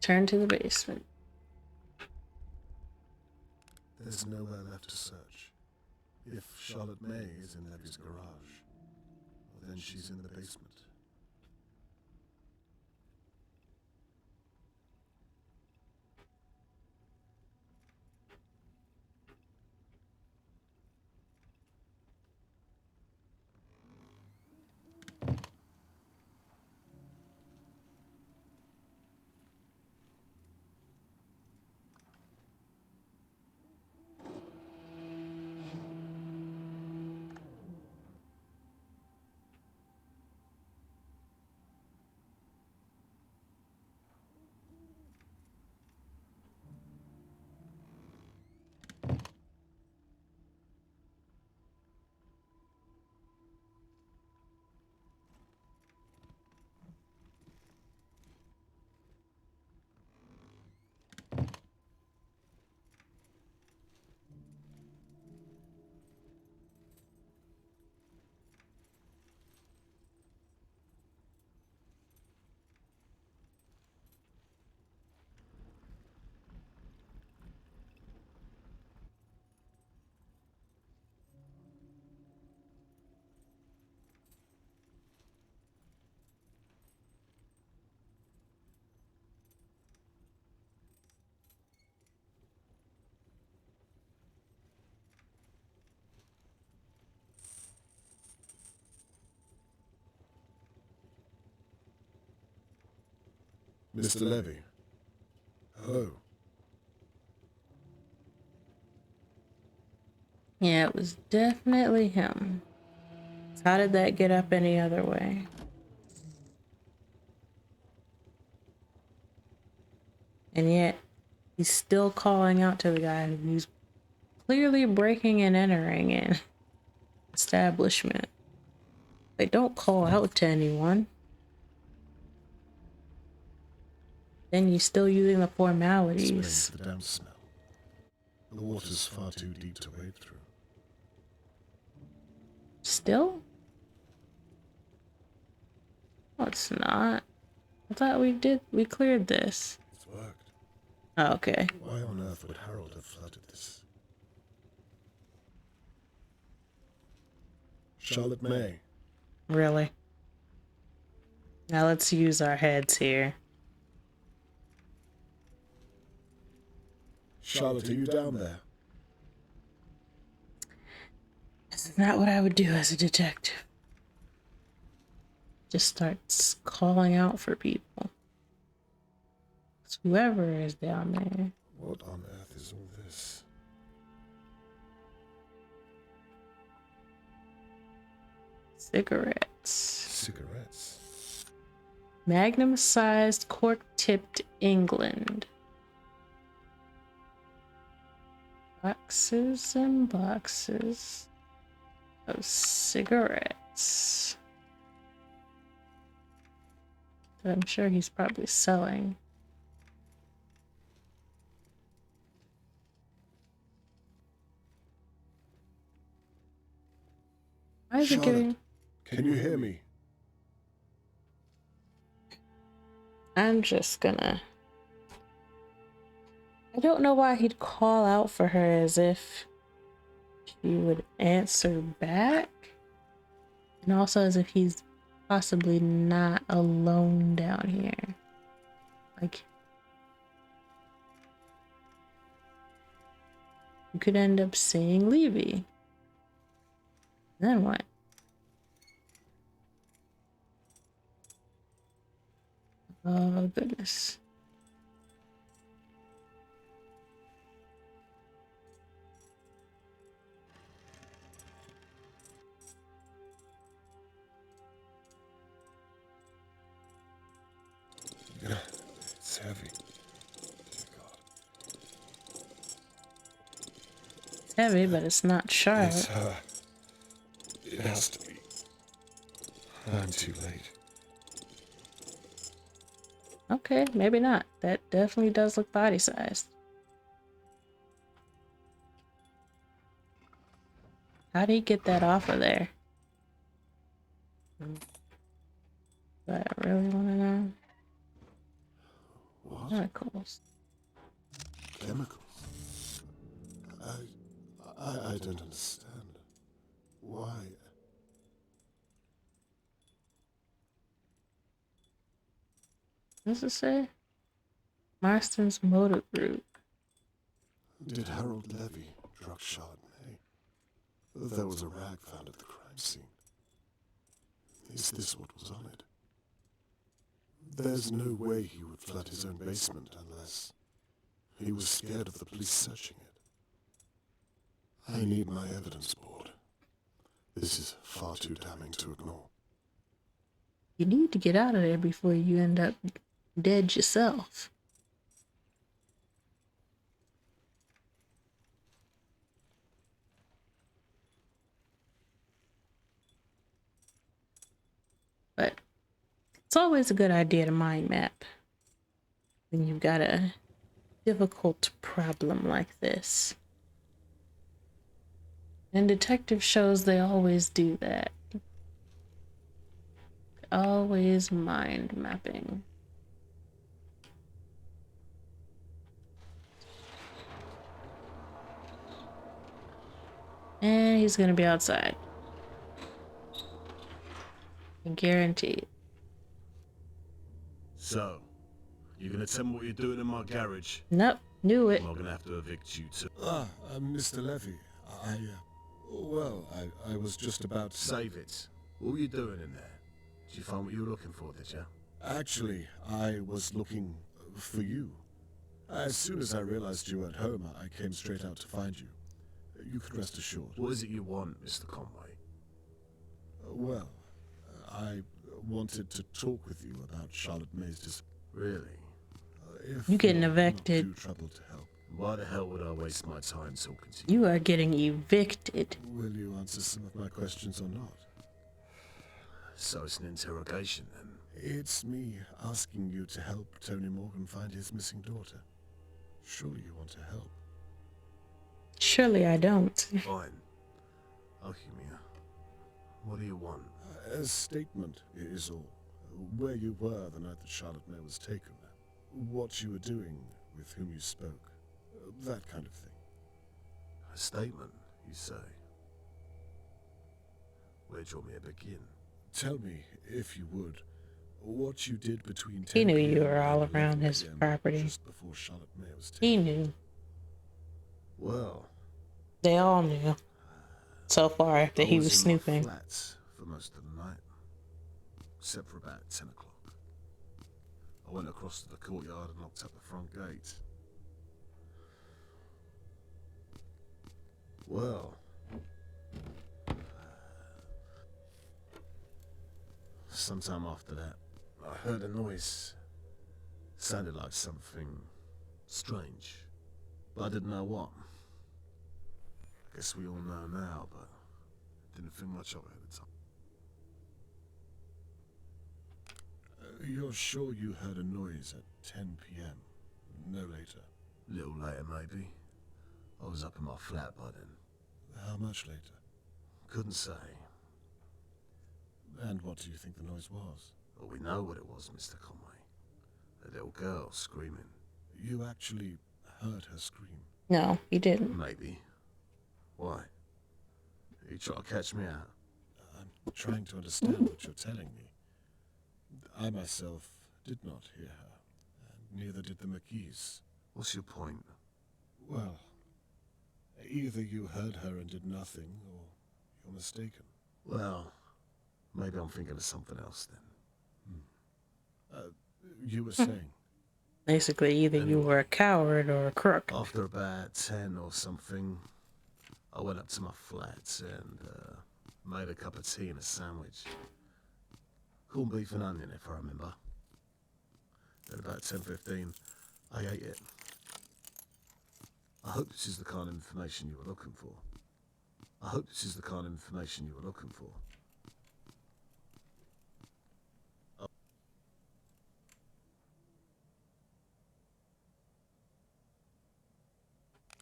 Return to the basement. There's nowhere left to search. If Charlotte May is in Levy's garage, well, then she's in the basement. Mr. Levy. Hello. Yeah, it was definitely him. How did that get up any other way? And yet, he's still calling out to the guy who's clearly breaking and entering an establishment. They don't call out to anyone. Then you're still using the formalities. Explains the damp smell. The water's far too deep to wade through. Still? No, it's not. I thought we cleared this. It's worked. Oh, okay. Why on earth would Harold have flooded this? Charlotte May. Really? Now let's use our heads here. Charlotte, are you down there? That's not what I would do as a detective. Just starts calling out for people. It's whoever is down there. What on earth is all this? Cigarettes. Cigarettes. Magnum-sized, cork-tipped England. Boxes and boxes of cigarettes that I'm sure he's probably selling. Why is it giving? Can you hear me? I'm just gonna... I don't know why he'd call out for her as if she would answer back. And also as if he's possibly not alone down here. Like, you could end up seeing Levy. Then what? Oh, goodness. It's heavy. Dear God. It's heavy, but it's not sharp. It's her. It has to be. I'm too late. Okay, maybe not. That definitely does look body-sized. How did he get that off of there? I really want to know. What? What? chemicals. Chemicals? I don't understand. Why? What does it say? Marston's motor group. Did Harold Levy drug Charlotte May? There was a rag found at the crime scene. Is this what was on it? There's no way he would flood his own basement unless he was scared of the police searching it. I need my evidence board. This is far too damning to ignore. You need to get out of there before you end up dead yourself. But it's always a good idea to mind map when you've got a difficult problem like this. In detective shows, they always do that. Always mind mapping. And he's gonna be outside. Guaranteed. So, you're gonna tell me what you're doing in my garage? Nope, knew it. Am I gonna have to evict you too? Mr. Levy, I was just about to... Save it. What were you doing in there? Did you find what you were looking for, did you? Actually, I was looking for you. As soon as I realized you were at home, I came straight out to find you. You could rest assured. What is it you want, Mr. Conway? I wanted to talk with you about Charlotte May's disappearance. Really? If You getting you're evicted. not too troubled to help, Why the hell would I waste my time talking to you? You are getting evicted. will you answer some of my questions or not? So it's an interrogation then? It's me asking you to help Tony Morgan find his missing daughter. Surely you want to help. Surely I don't. Fine. Alchemia. What do you want? A statement is all. Where you were the night that Charlotte May was taken. What you were doing, with whom you spoke. That kind of thing. A statement, you say? Where do you want me to begin? Tell me, if you would, what you did between 10 He knew you PM were all and around 11 his PM property. just before Charlotte May was taken. He knew. Well, They all knew. So far that he was in snooping. my flat for most of the night. Except for about 10 o'clock. I went across to the courtyard and locked up the front gate. Well, sometime after that, I heard a noise. Sounded like something strange, but I didn't know what. Guess we all know now, but didn't think much of it at the time. You're sure you heard a noise at 10 PM? No later. A little later, maybe. I was up in my flat by then. How much later? Couldn't say. And what do you think the noise was? Well, we know what it was, Mr. Conway. A little girl screaming. You actually heard her scream? No, he didn't. Maybe. Why? You try to catch me out? I'm trying to understand what you're telling me. I myself did not hear her, and neither did the McGees. What's your point? Well, either you heard her and did nothing, or you're mistaken. Well, maybe I'm thinking of something else then. You were saying? Basically, either you were a coward or a crook. After about 10 or something, I went up to my flat and made a cup of tea and a sandwich. Corned beef and onion, if I remember. At about 10:15, I ate it. I hope this is the kind of information you were looking for. I hope this is the kind of information you were looking for.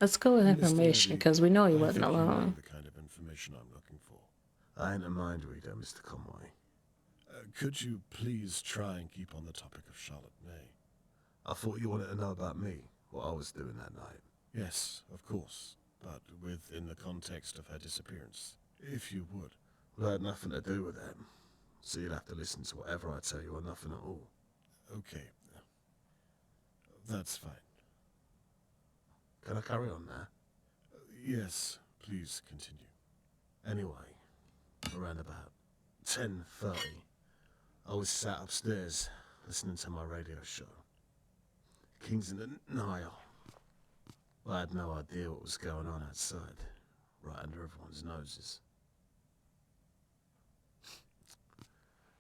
Let's go with Mr. information, Levy, because we know he I wasn't think you know alone. the kind of information I'm looking for. I ain't a mind reader, Mr. Conway. Could you please try and keep on the topic of Charlotte May? I thought you wanted to know about me, what I was doing that night. Yes, of course, but within the context of her disappearance, if you would. Well, I had nothing to do with that, so you'll have to listen to whatever I tell you or nothing at all. Okay, that's fine. Can I carry on now? Yes, please continue. Anyway, around about 10:30, I was sat upstairs listening to my radio show, Kings in the Nile. I had no idea what was going on outside, right under everyone's noses.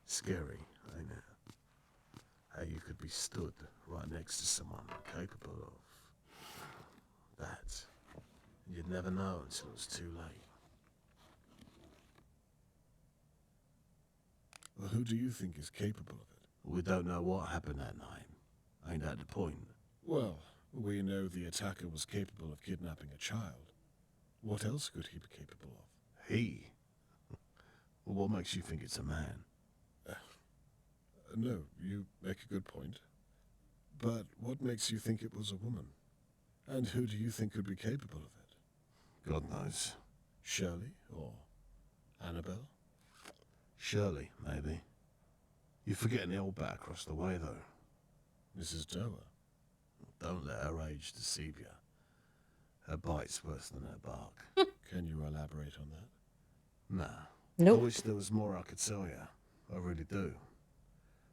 Scary, ain't it? How you could be stood right next to someone capable of that. And you'd never know until it was too late. Well, who do you think is capable of it? We don't know what happened that night. Ain't that the point? Well, we know the attacker was capable of kidnapping a child. What else could he be capable of? He? Well, what makes you think it's a man? No, you make a good point. But what makes you think it was a woman? And who do you think could be capable of it? God knows. Shirley or Annabelle? Shirley, maybe. You're forgetting the old bat across the way, though. Mrs. Doer? Don't let her age deceive you. Her bite's worse than her bark. Can you elaborate on that? Nah. Nope. I wish there was more I could tell you. I really do.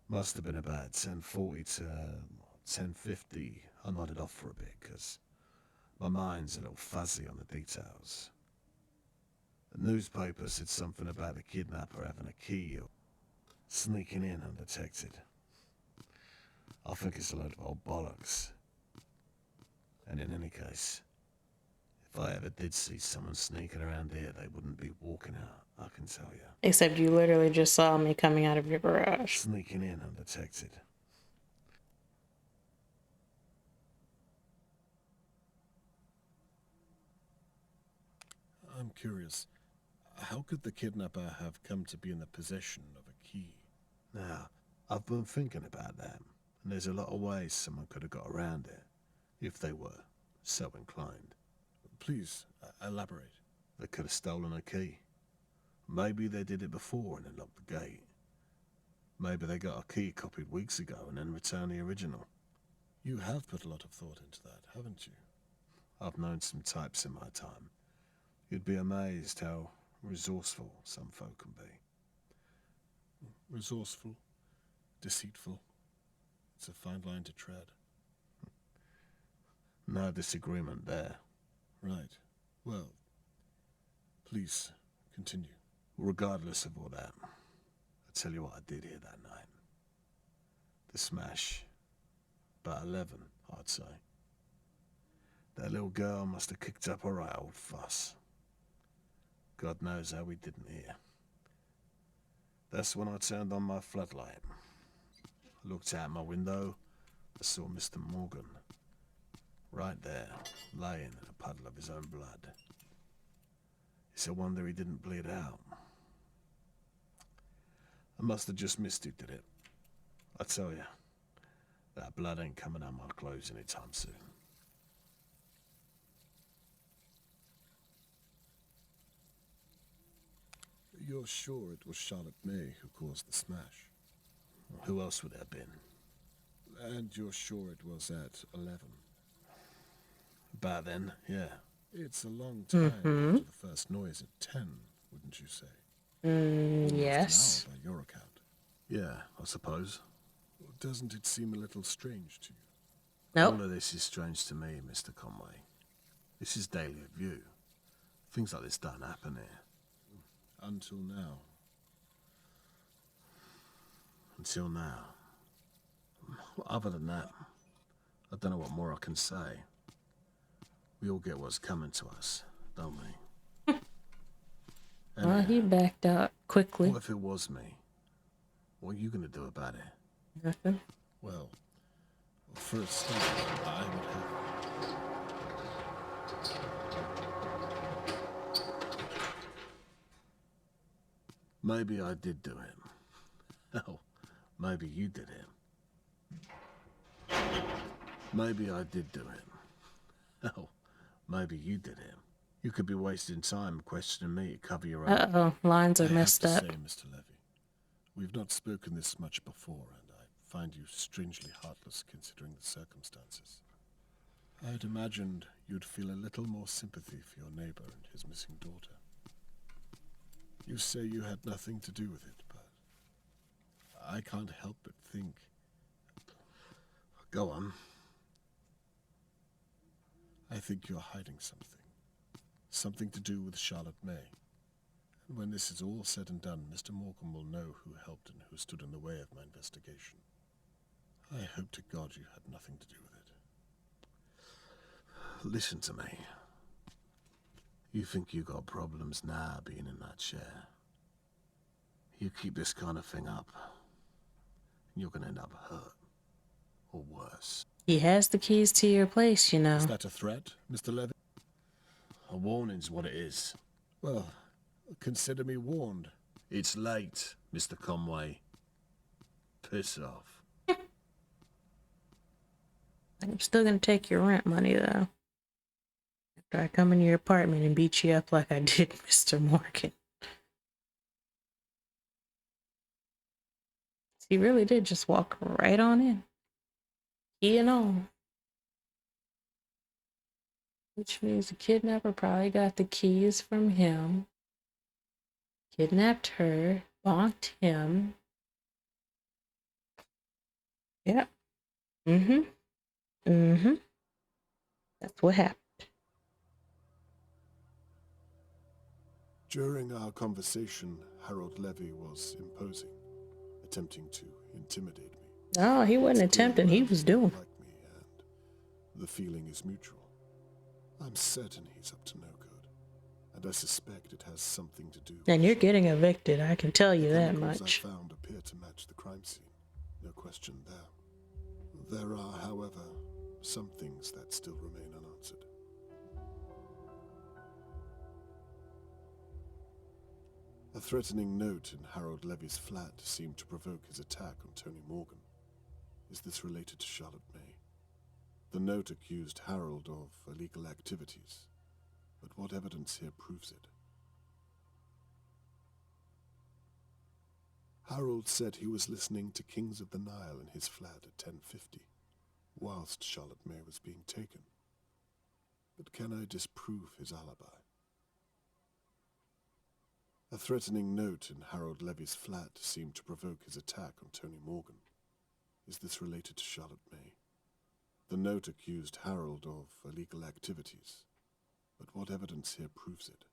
Must have been about 10:40 to 10:50. I nodded off for a bit, because my mind's a little fuzzy on the details. The newspaper said something about the kidnapper having a key or sneaking in undetected. I think it's a load of old bollocks. And in any case, if I ever did see someone sneaking around here, they wouldn't be walking out, I can tell you. Except you literally just saw me coming out of your garage. Sneaking in undetected. I'm curious. How could the kidnapper have come to be in the possession of a key? Now, I've been thinking about that, and there's a lot of ways someone could have got around it, if they were so inclined. Please, elaborate. They could have stolen a key. Maybe they did it before and then locked the gate. Maybe they got a key copied weeks ago and then returned the original. You have put a lot of thought into that, haven't you? I've known some types in my time. You'd be amazed how resourceful some folk can be. Resourceful, deceitful. It's a fine line to tread. No disagreement there. Right. Well, please, continue. Regardless of all that, I'll tell you what I did here that night. The smash. About 11, I'd say. That little girl must have kicked up a right old fuss. God knows how we didn't hear. That's when I turned on my floodlight. I looked out my window. I saw Mr. Morgan. Right there, laying in a puddle of his own blood. It's a wonder he didn't bleed out. I must have just missed who did it. I tell you, that blood ain't coming out my clothes anytime soon. You're sure it was Charlotte May who caused the smash? Who else would there have been? And you're sure it was at 11? About then, yeah. It's a long time after the first noise at 10, wouldn't you say? Yes. Almost an hour by your account. Yeah, I suppose. Doesn't it seem a little strange to you? Nope. All of this is strange to me, Mr. Conway. This is Dahlia View. Things like this don't happen here. Until now. Until now. Other than that, I don't know what more I can say. We all get what's coming to us, don't we? Well, he backed out quickly. What if it was me? What are you going to do about it? Nothing. Well, for a start, I would have... Maybe I did do it. Hell, maybe you did it. Maybe I did do it. Oh, maybe you did it. You could be wasting time questioning me to cover your own. Uh-oh, lines I are have messed to up. say, Mr. Levy, we've not spoken this much before, and I find you strangely heartless considering the circumstances. I'd imagined you'd feel a little more sympathy for your neighbor and his missing daughter. You say you had nothing to do with it, but I can't help but think. Go on. I think you're hiding something. Something to do with Charlotte May. And when this is all said and done, Mr. Morgan will know who helped and who stood in the way of my investigation. I hope to God you had nothing to do with it. Listen to me. You think you got problems now being in that chair. You keep this kind of thing up, and you're gonna end up hurt. Or worse. He has the keys to your place, you know. Is that a threat, Mr. Levy? A warning's what it is. Well, consider me warned. It's late, Mr. Conway. Piss off. I'm still gonna take your rent money, though. After I come in your apartment and beat you up like I did Mr. Morgan. He really did just walk right on in. Key and all. Which means the kidnapper probably got the keys from him. Kidnapped her. Bonked him. Yep. Mm-hmm. Mm-hmm. That's what happened. During our conversation, Harold Levy was imposing, attempting to intimidate me. No, he wasn't attempting. He was doing. Like me, and the feeling is mutual. I'm certain he's up to no good, and I suspect it has something to do. And you're getting evicted, I can tell you that chemicals much. I found appear to match the crime scene. No question there. There are, however, some things that still remain unanswered. A threatening note in Harold Levy's flat seemed to provoke his attack on Tony Morgan. Is this related to Charlotte May? The note accused Harold of illegal activities, but what evidence here proves it? Harold said he was listening to Kings of the Nile in his flat at 10:50, whilst Charlotte May was being taken. But can I disprove his alibi? A threatening note in Harold Levy's flat seemed to provoke his attack on Tony Morgan. Is this related to Charlotte May? The note accused Harold of illegal activities, but what evidence here proves it?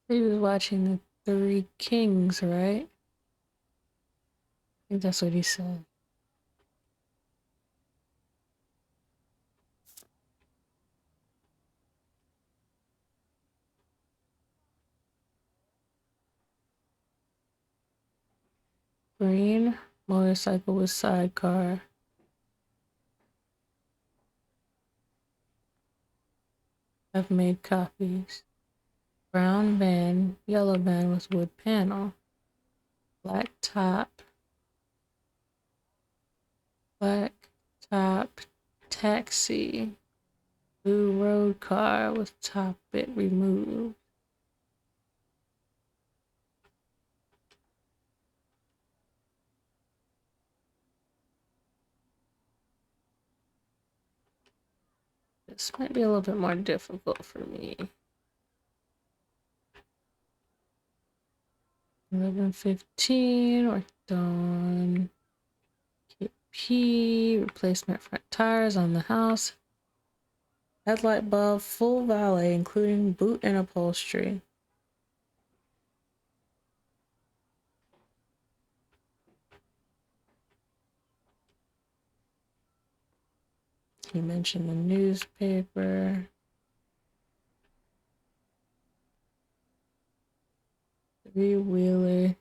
He was watching the Three Kings, right? I think that's what he said. Green motorcycle with sidecar. I've made copies. Brown van, yellow van with wood panel. Black top taxi. Blue road car with top bit removed. This might be a little bit more difficult for me. 11:15, worked on KP, replacement front tires on the house. Headlight bulb, full valet, including boot and upholstery. He mentioned the newspaper. Three-wheeler.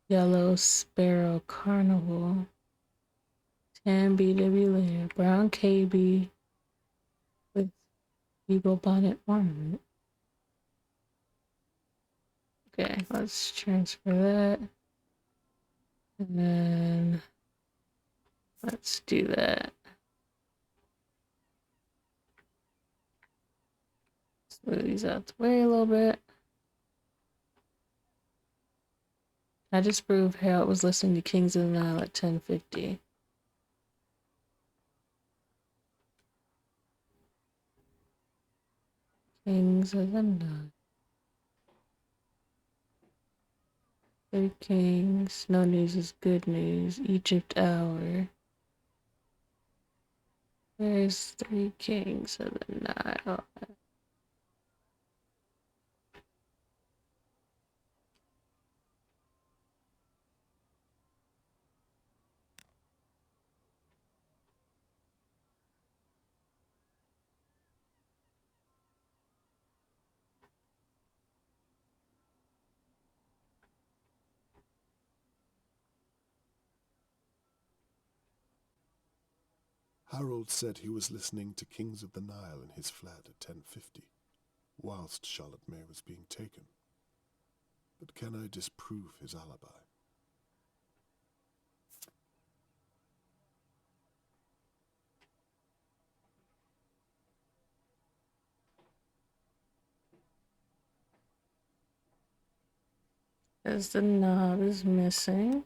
Yellow Sparrow Carnival. Tan BW layer. Brown KB with Eagle Bonnet ornament. Okay, let's transfer that. And then let's do that. Let's move these out the way a little bit. I just proved how it was listening to Kings of the Nile at 1050. Kings of the Nile. Three kings. No news is good news. Egypt hour. There's three kings of the Nile. Harold said he was listening to Kings of the Nile in his flat at 1050, whilst Charlotte May was being taken. But can I disprove his alibi? As the knob is missing.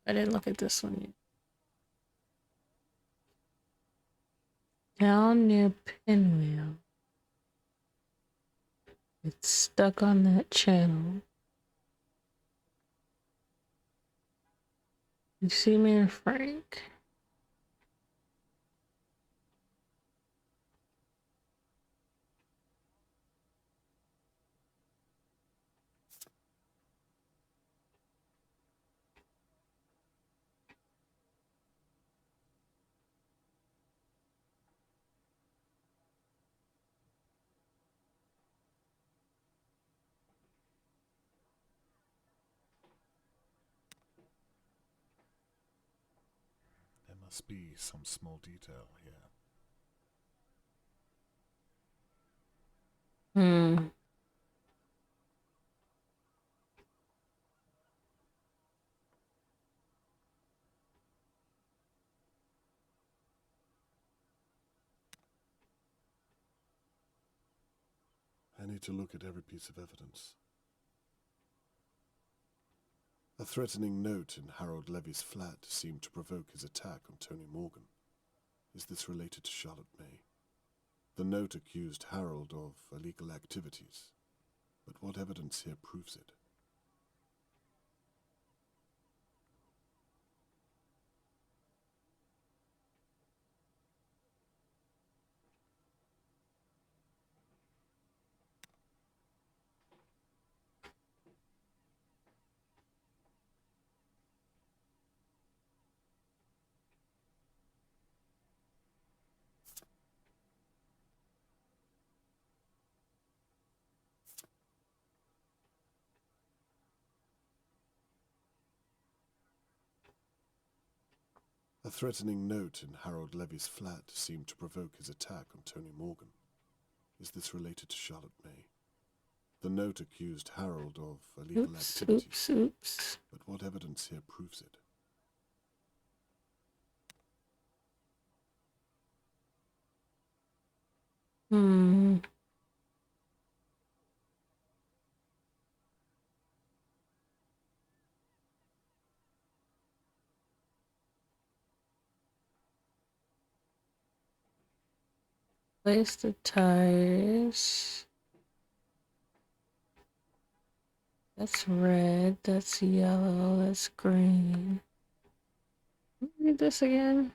I didn't look at this one yet. Down near Pinwheel. It's stuck on that channel. You see me and Frank. There must be some small detail here. I need to look at every piece of evidence. A threatening note in Harold Levy's flat seemed to provoke his attack on Tony Morgan. Is this related to Charlotte May? The note accused Harold of illegal activities, but what evidence here proves it? A threatening note in Harold Levy's flat seemed to provoke his attack on Tony Morgan. Is this related to Charlotte May? The note accused Harold of illegal activities. Oops. But what evidence here proves it? Place the tires. That's red, that's yellow, that's green. Read this again.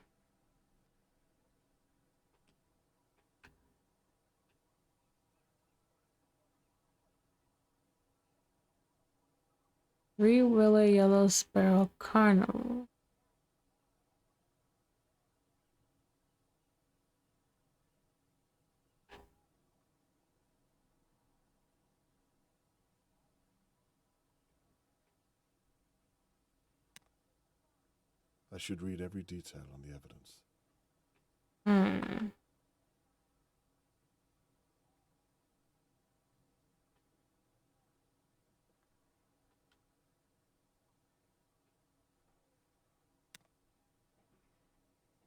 Three-wheeler yellow sparrow carnival. I should read every detail on the evidence. Hmm.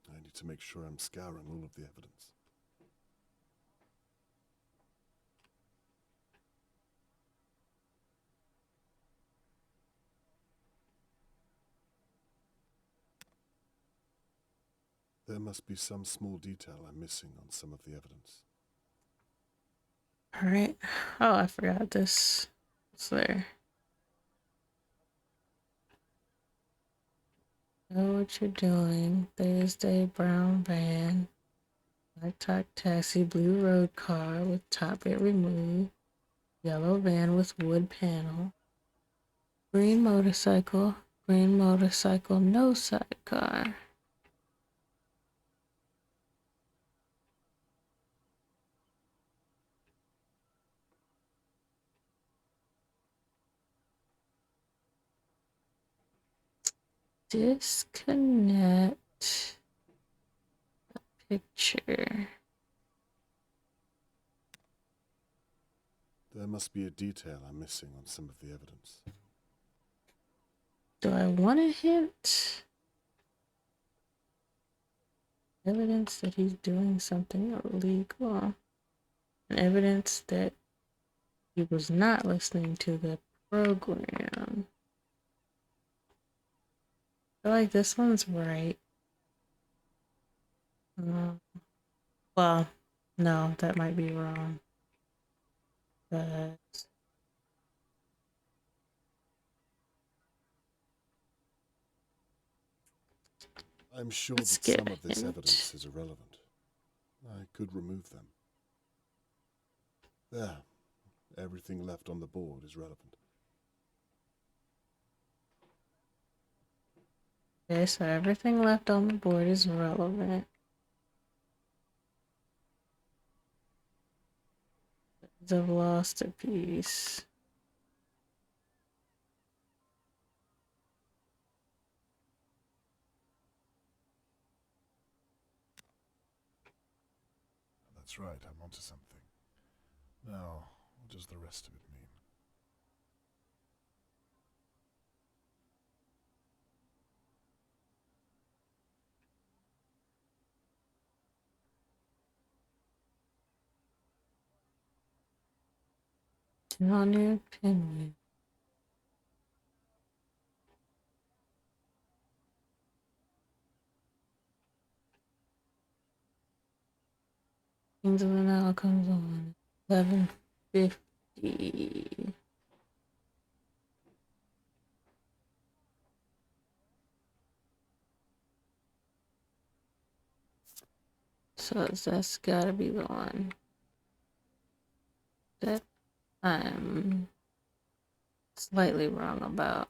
I need to make sure I'm scouring all of the evidence. There must be some small detail I'm missing on some of the evidence. All right. Oh, I forgot this. It's there. Know what you're doing. Thursday, brown van. Black top taxi, blue road car with top bit removed. Yellow van with wood panel. Green motorcycle. Green motorcycle, no sidecar. Disconnect picture. There must be a detail I'm missing on some of the evidence. Do I want a hint? Evidence that he's doing something illegal. And evidence that he was not listening to the program. I feel like this one's right. Well, no, that might be wrong. But I'm sure let's that get some a of this hint. evidence is irrelevant. I could remove them. There. Everything left on the board is relevant. Okay, so everything left on the board is relevant. I've lost a piece. That's right, I'm onto something. Now, what does the rest of it mean? On your opinion. Kings of the Nile comes on 11:50. So that's gotta be the one that I'm slightly wrong about.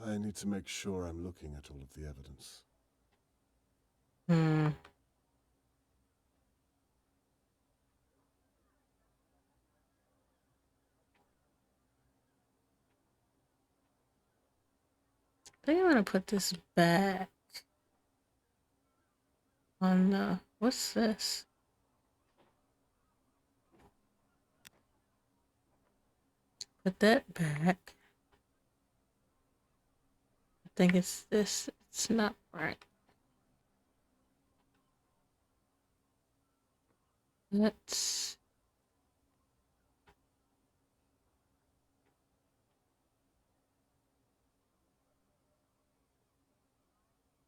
I need to make sure I'm looking at all of the evidence. Hmm. I think I'm gonna put this back on the. What's this? Put that back. I think it's this. It's not right. Let's.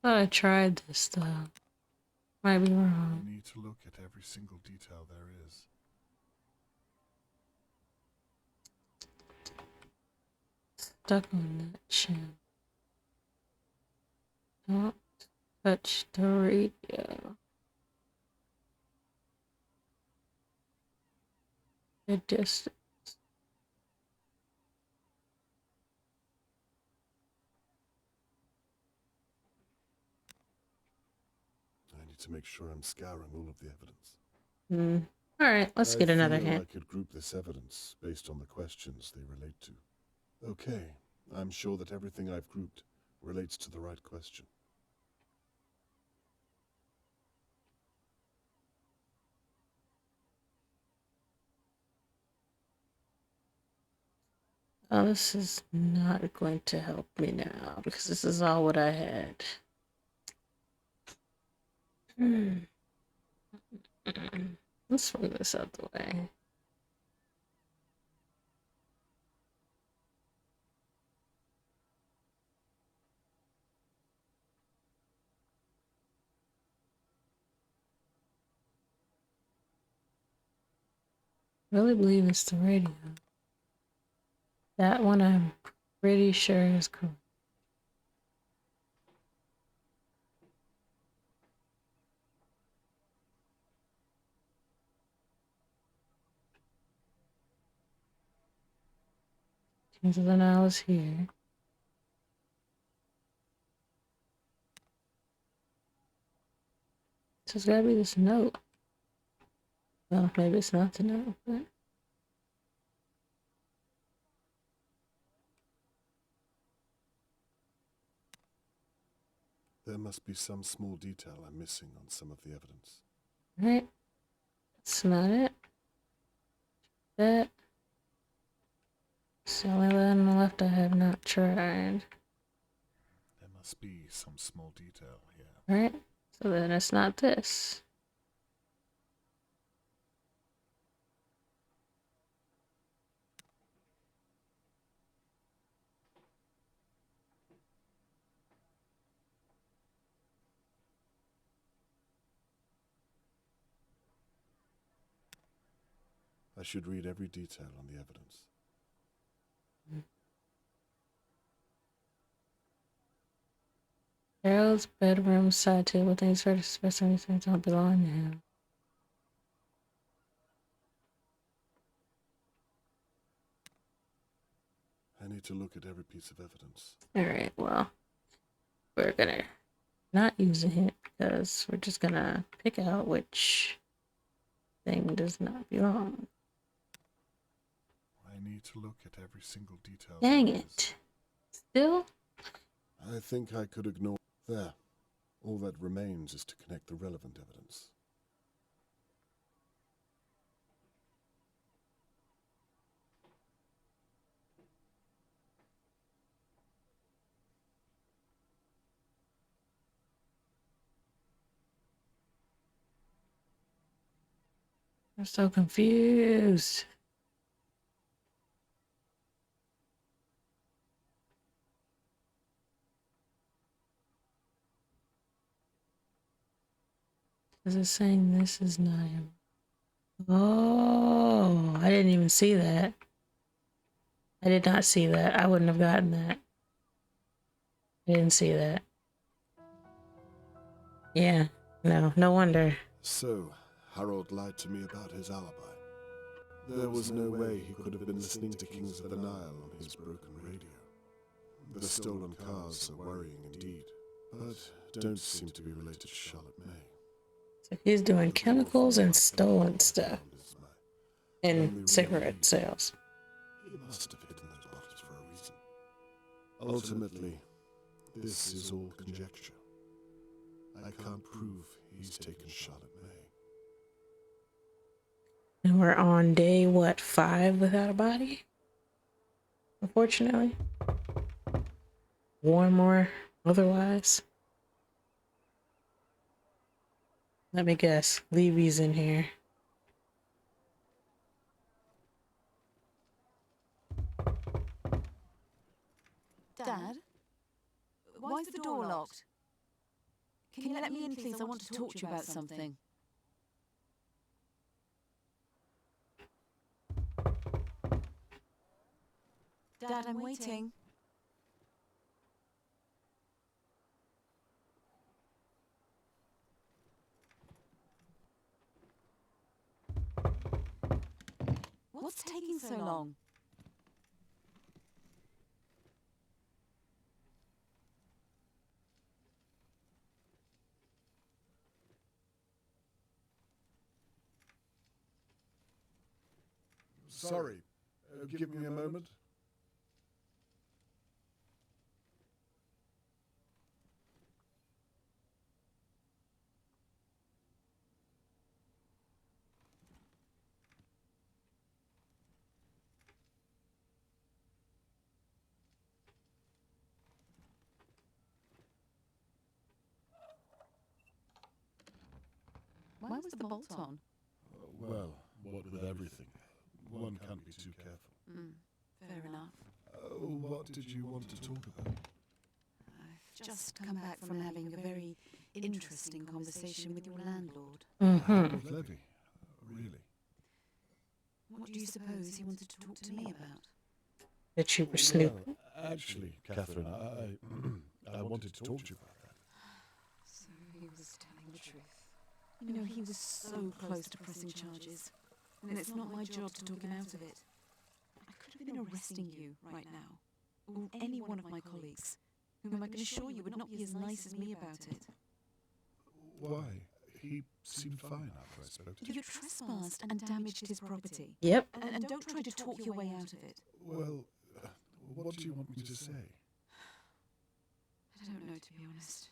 Thought I tried this though. Might be I wrong. need to look at every single detail there is. stuck on that channel. Don't touch the radio. The distance. I need to make sure I'm scouring all of the evidence. Alright, let's get another I feel hint. I could group this evidence based on the questions they relate to. Okay, I'm sure that everything I've grouped relates to the right question. Oh, this is not going to help me now because this is all what I had. Let's move this out the way. I really believe it's the radio. That one I'm pretty sure is correct. Change of the Nile is here. So it's gotta be this note. Well, maybe it's not the note, but There must be some small detail I'm missing on some of the evidence. right. That's not it. That. It's the only one on the left I have not tried. There must be some small detail here. Right? So then it's not this. I should read every detail on the evidence. Harold's bedroom side table, things for discussing things don't belong to him. I need to look at every piece of evidence. Alright, well, we're gonna not use a hint because we're just gonna pick out which thing does not belong. I need to look at every single detail. Dang it. Still? I think I could ignore... There. All that remains is to connect the relevant evidence. I'm so confused. Is it saying this is not him? Oh, I didn't even see that. I did not see that. I wouldn't have gotten that. I didn't see that. Yeah, no wonder. So, Harold lied to me about his alibi. There was no way he could have been listening to Kings of the Nile on his broken radio. The stolen cars are worrying indeed, but don't seem to be related to Charlotte May. So he's doing chemicals and stolen stuff. And cigarette sales. He must have hidden those bottles for a reason. Ultimately, this is all conjecture. I can't prove he's taken Charlotte May. And we're on day, what, 5 without a body? Unfortunately. One more otherwise. Let me guess. Levy's in here. Dad? Why is the door locked? Can you let me in, please? I want to talk to you about something. Dad, I'm waiting. What's taking so long? Sorry. Give me a moment. Why was the bolt on? Well, what with everything, one can't be too careful. Fair enough. What did you want to talk about? I've just come back from having a very interesting conversation with your landlord. Harold Levy? Really? What do you suppose he wanted to talk to me about? That you were snooping. Well, actually, Catherine, I wanted to talk to you about that. So he was telling the truth. You know, he was so close to pressing charges, and it's not my job to talk him out of it. I could have been arresting you right now, or any one of my colleagues, whom I can assure you would not be as nice as me about it. Why? He seemed fine after I spoke to him. You trespassed and damaged his property. Yep. And don't try to talk your way out of it. Well, what do you want me to say? I don't know, to be honest.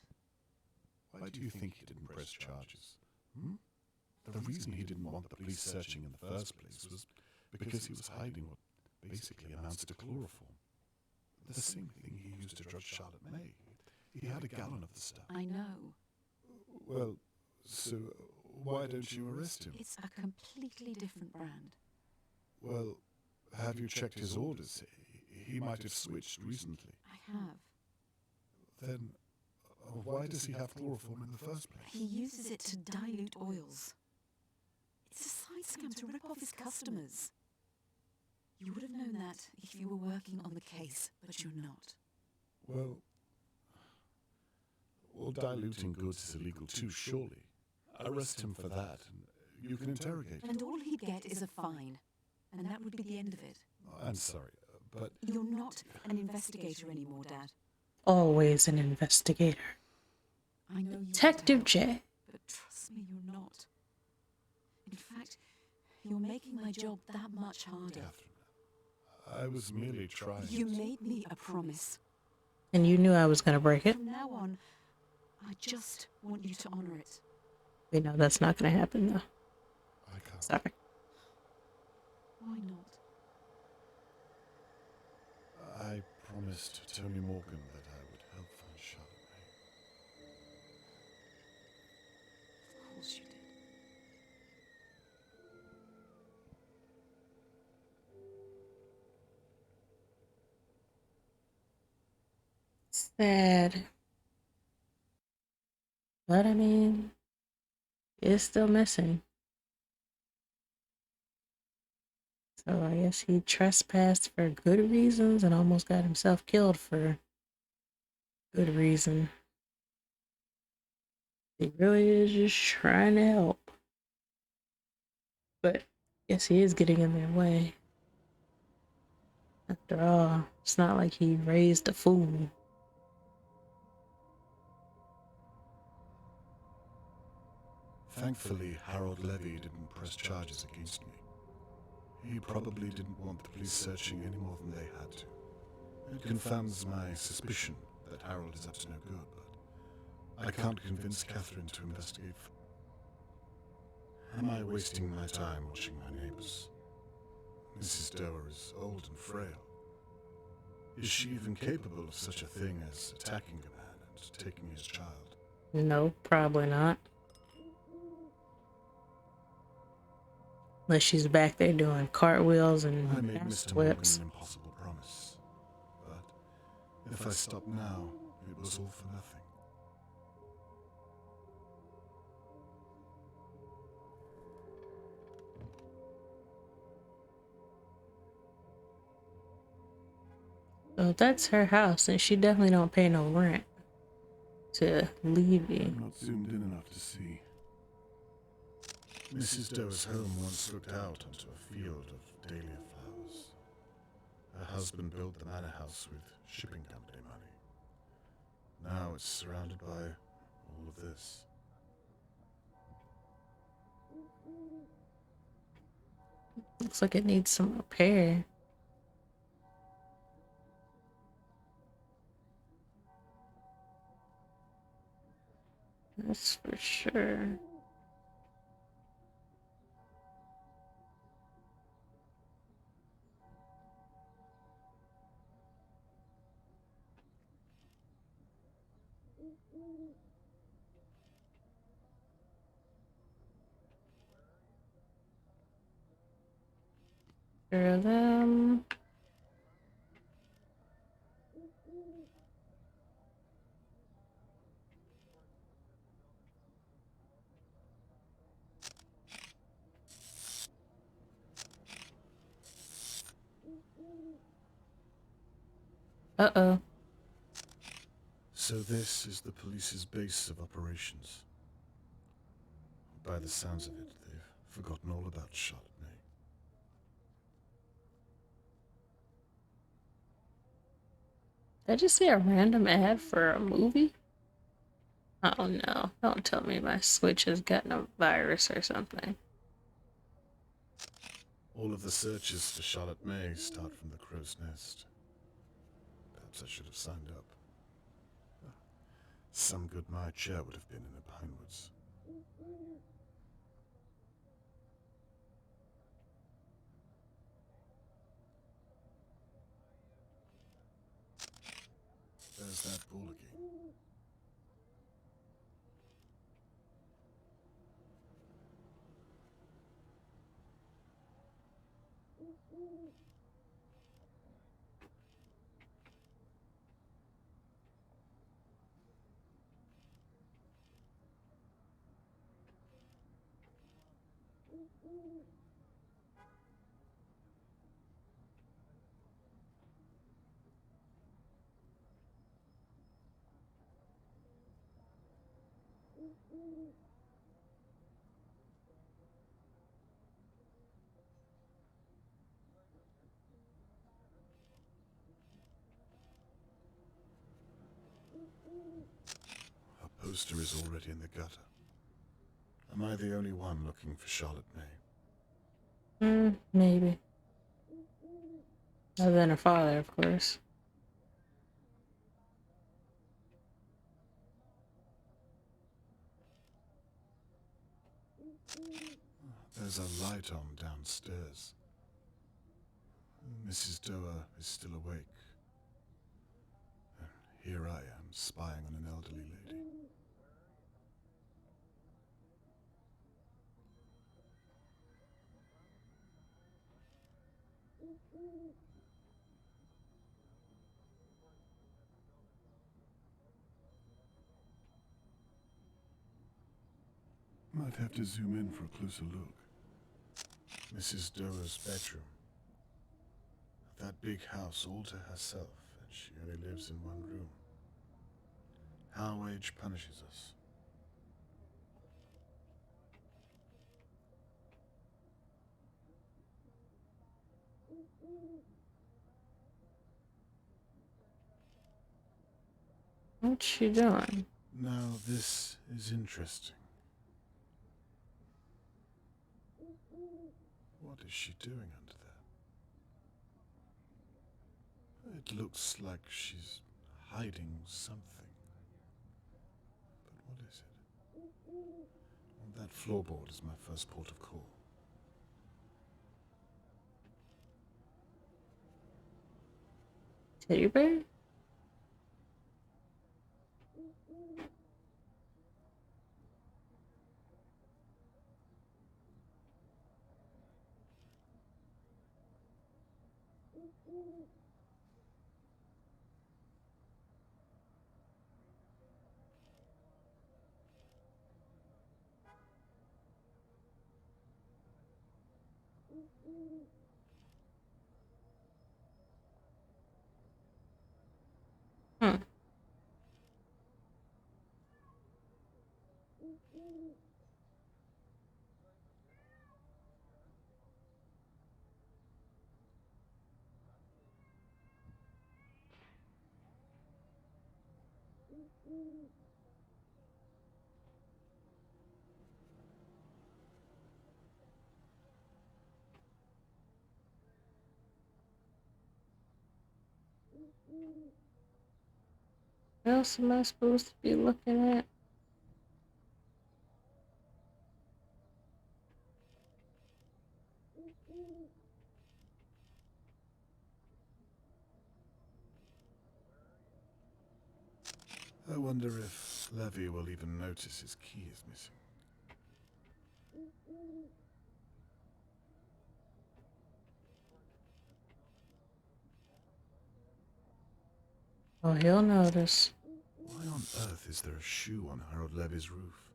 Why do you think he didn't press charges? The reason he didn't want the police searching in the first place was because he was hiding what basically amounts to chloroform. The same thing he used to drug Charlotte May. He had a gallon of the stuff. I know. Well, so why don't you arrest him? It's a completely different brand. Well, have you checked his orders? He might have switched recently. I have. Then why does he have chloroform in the first place? He uses it to dilute oils. It's a side scam to rip off his customers. You would have known that if you were working on the case, but you're not. Well, diluting goods is illegal too, surely. Arrest him for that, and you can interrogate him. And all he'd get is a fine. And that would be the end of it. I'm sorry, but... You're not an investigator anymore, Dad. Always an investigator. I know you Detective want to help, J. but trust me, you're not. In fact, you're making my job that much harder. Catherine, I was merely trying... You made me a promise. And you knew I was going to break it. From now on, I just want you to honor it. We know that's not going to happen, though. I can't. Sorry. Why not? I promised Tony Morgan that I would help find Charlotte May. Of course you did. Sad. But I mean, it's still missing. So I guess he trespassed for good reasons and almost got himself killed for good reason. He really is just trying to help. But I guess he is getting in their way. After all, it's not like he raised a fool. Thankfully, Harold Levy didn't press charges against me. He probably didn't want the police searching any more than they had to. It confirms my suspicion that Harold is up to no good, but I can't convince Catherine to investigate. Am I wasting my time watching my neighbors? Mrs. Doer is old and frail. Is she even capable of such a thing as attacking a man and taking his child? No, probably not. Unless she's back there doing cartwheels and I made fast Mr. Morgan whips. an impossible promise, but if I stop now, it was all for nothing. So that's her house, and she definitely don't pay no rent to Levy. I'm not zoomed in enough to see. Mrs. Doe's home once looked out onto a field of Dahlia flowers. Her husband built the manor house with shipping company money. Now it's surrounded by all of this. Looks like it needs some repair. That's for sure. Hear them. Uh-oh. So this is the police's base of operations. By the sounds of it, they've forgotten all about Charlotte May. Did I just see a random ad for a movie? Oh no. Don't tell me my Switch has gotten a virus or something. All of the searches for Charlotte May start from the crow's nest. Perhaps I should have signed up. Some good my chair would have been in the Pinewoods. There's that ball again. Her poster is already in the gutter. Am I the only one looking for Charlotte May? Maybe. Other than her father, of course. There's a light on downstairs. Mrs. Doe is still awake. And here I am, spying on an elderly lady. Might have to zoom in for a closer look. Mrs. Doe's bedroom. That big house all to herself, and she only lives in one room. How age punishes us. What's she doing? Now this is interesting. What is she doing under there? It looks like she's hiding something. But what is it? Well, that floorboard is my first port of call. Teddy bear? Hmm. What else am I supposed to be looking at? I wonder if Levy will even notice his key is missing. Oh, he'll notice. Why on earth is there a shoe on Harold Levy's roof?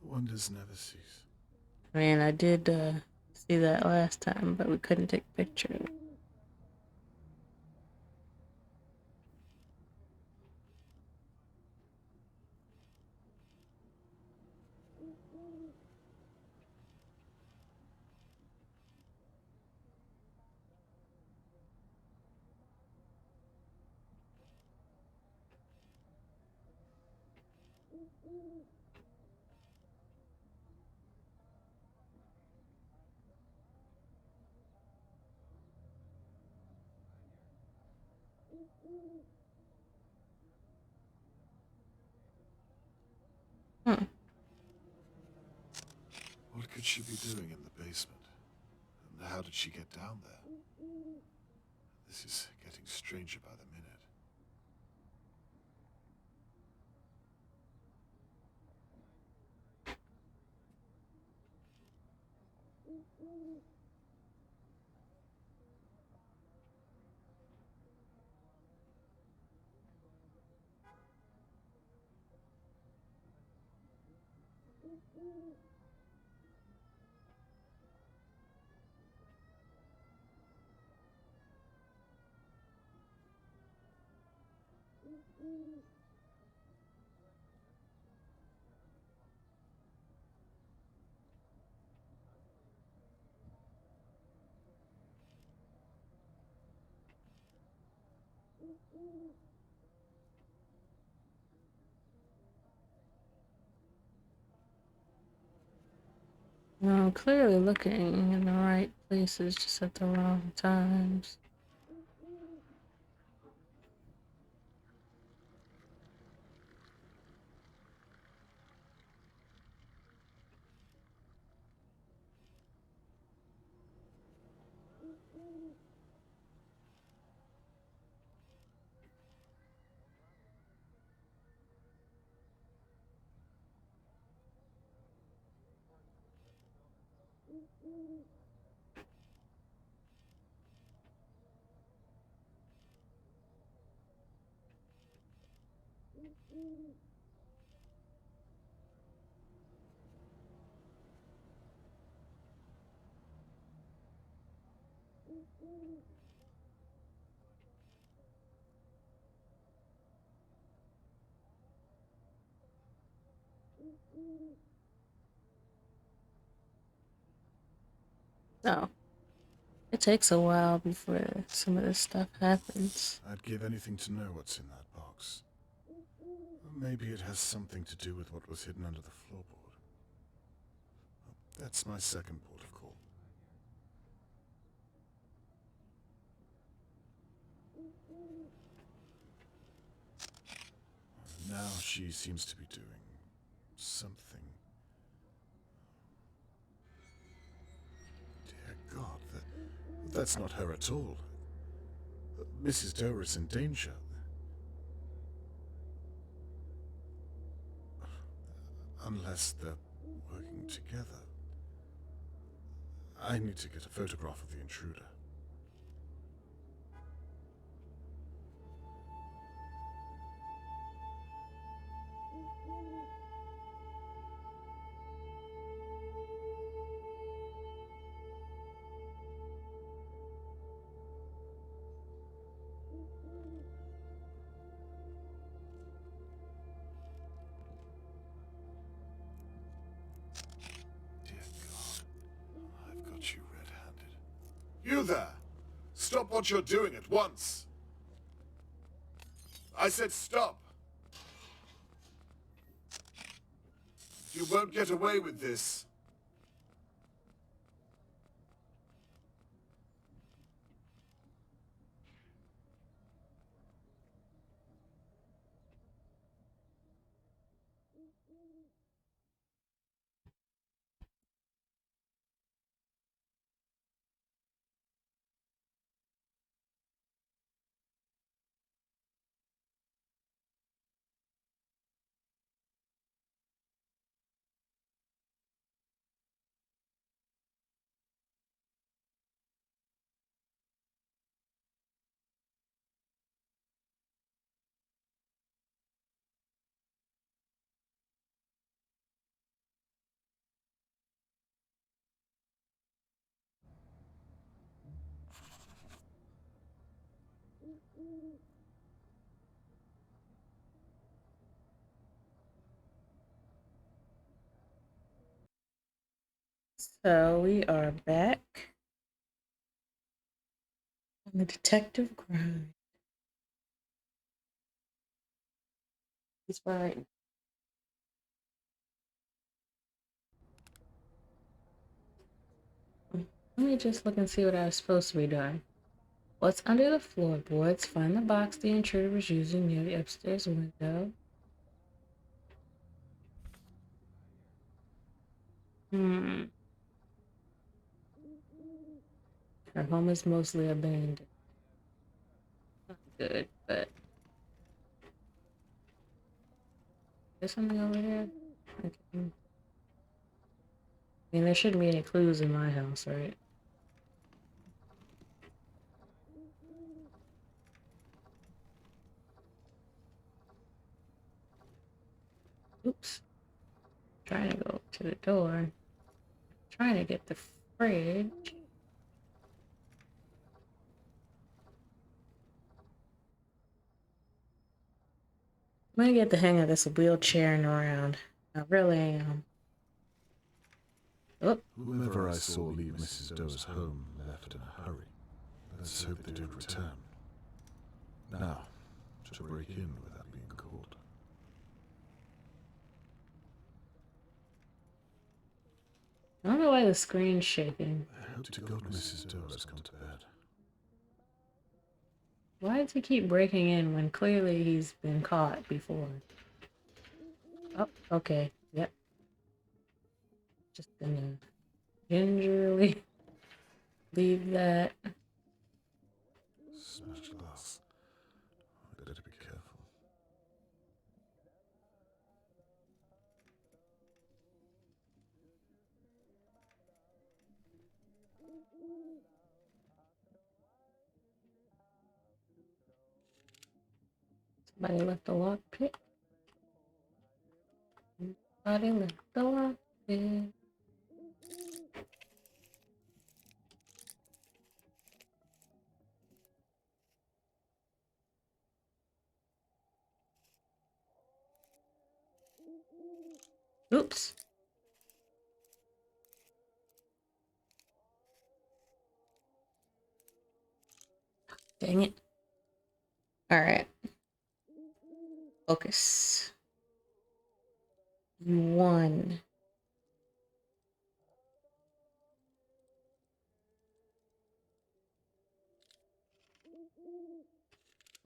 Wonders never cease. I mean, I did see that last time, but we couldn't take a picture of it. Hmm. What could she be doing in the basement? And how did she get down there? This is getting stranger by the minute. Well, I'm clearly looking in the right places, just at the wrong times. Oh, it takes a while before some of this stuff happens. I'd give anything to know what's in that box. Maybe it has something to do with what was hidden under the floorboard. That's my second port of call. Now she seems to be doing something. Dear God, that's not her at all. Mrs. Doe is in danger. Unless they're working together. I need to get a photograph of the intruder. Dear God, I've got you red-handed. You there! Stop what you're doing at once! I said stop! You won't get away with this. So we are back on the detective grind. He's right. Let me just look and see what I was supposed to be doing. What's under the floorboards? Find the box the intruder was using near the upstairs window. Her home is mostly abandoned. Not good, but there's something over here. Okay. I mean, there shouldn't be any clues in my house, right? Oops. Trying to go to the door. Trying to get the fridge. I'm gonna get the hang of this wheelchairing around. I really am. Oh, Whoever I saw leave Mrs. Doe's home left in a hurry. Let's hope they don't return. Now, to break in without being caught. I don't know why the screen's shaking. I hope to God Mrs. Doe has gone to bed. Why does he keep breaking in when clearly he's been caught before? Oh, okay. Yep. Just gonna gingerly leave that. Smashed glass. I better be careful. Somebody left the lockpick. Somebody left the lockpick. Oops. Dang it. Alright. Focus. One.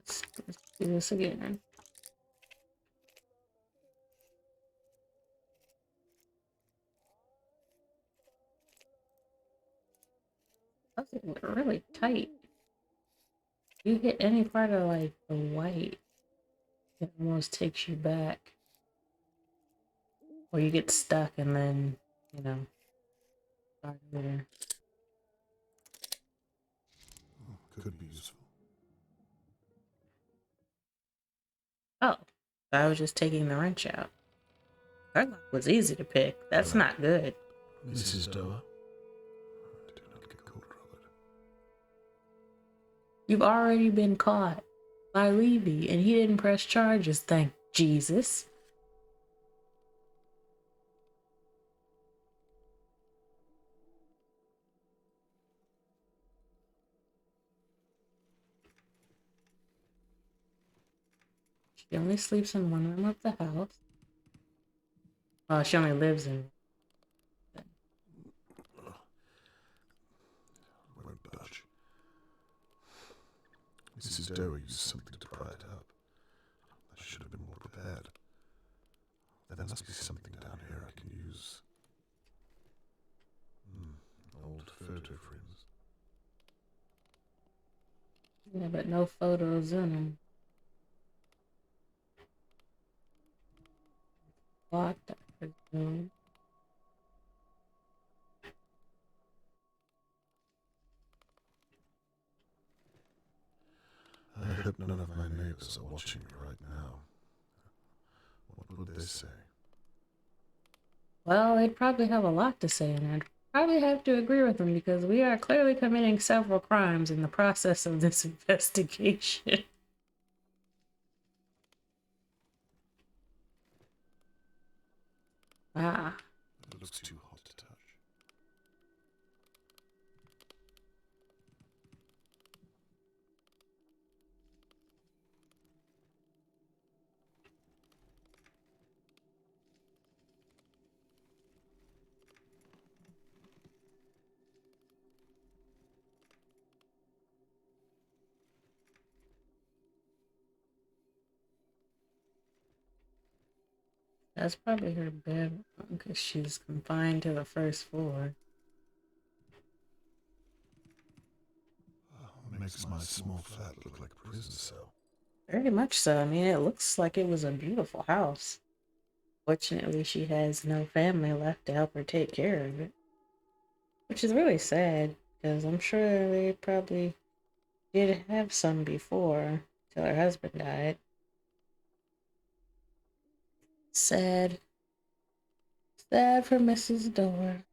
Let's do this again. That's really tight. You hit any part of like the white, it almost takes you back. Or you get stuck and then, you know, start over. Could be useful. Oh, I was just taking the wrench out. That lock was easy to pick. That's Hello. not good. Mrs. Doe? Do not get caught, Robert. You've already been caught by Levy, and he didn't press charges, thank Jesus. She only sleeps in one room of the house. Oh, she only lives in. Won't budge. Mrs. Doe used something to pry it up. I should have been more prepared. There must be something down here I can use. Old photo frames. Yeah, but no photos in them. Locked, I presume. I hope none of my neighbors are watching me right now. What would they say? Well, they'd probably have a lot to say, and I'd probably have to agree with them because we are clearly committing several crimes in the process of this investigation. Ah, It looks too hot to touch. that's probably her bed because she's confined to the first floor. Makes my small flat look like a prison cell. Very much so. I mean, it looks like it was a beautiful house. Fortunately, she has no family left to help her take care of it, which is really sad because I'm sure they probably did have some before till her husband died. Sad. Sad for Mrs. Door.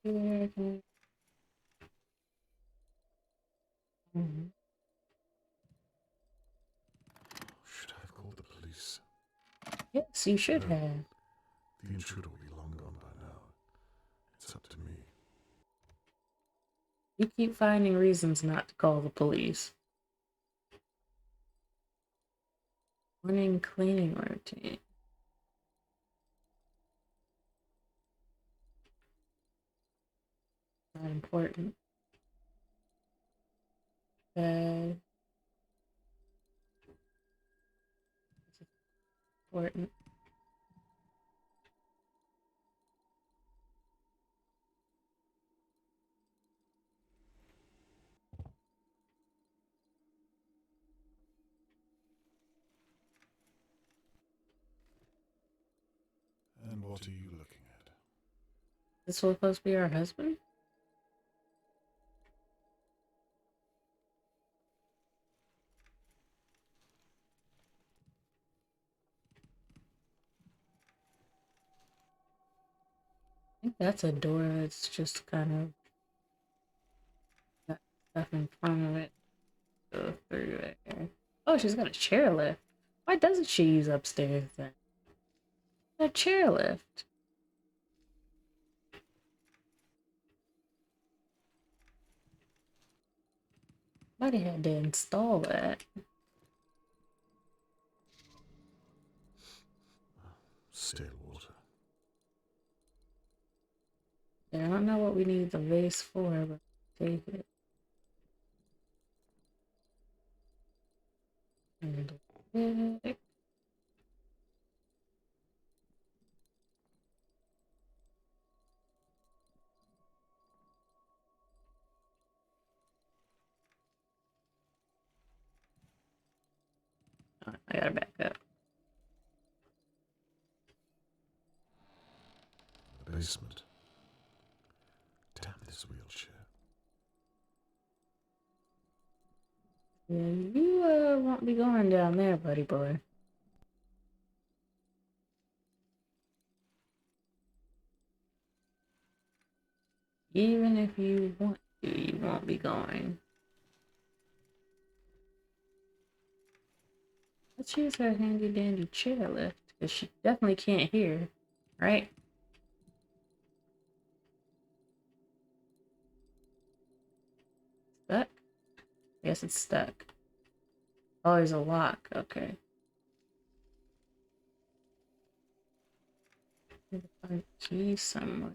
Hmm. Mhm. Should I have called the police? Yes, you should have. The intruder will be long gone by now. It's up to me. You keep finding reasons not to call the police. Morning cleaning routine. Not important. Bad. Important. And what are you looking at? This was supposed to be her husband? I think that's a door that's just kind of got stuff in front of it. Go through there. Oh, she's got a chairlift. Why doesn't she use upstairs then? A chairlift. Somebody had to install that. Stale water. Yeah, I don't know what we need the vase for, but take it. And it. I gotta back up. The basement. Damn this wheelchair. Yeah, you won't be going down there, buddy boy. Even if you want You won't be going. Let's use her handy dandy chairlift, because she definitely can't hear, right? Stuck? Yes, it's stuck. Oh, there's a lock. Okay. Need to find a key somewhere.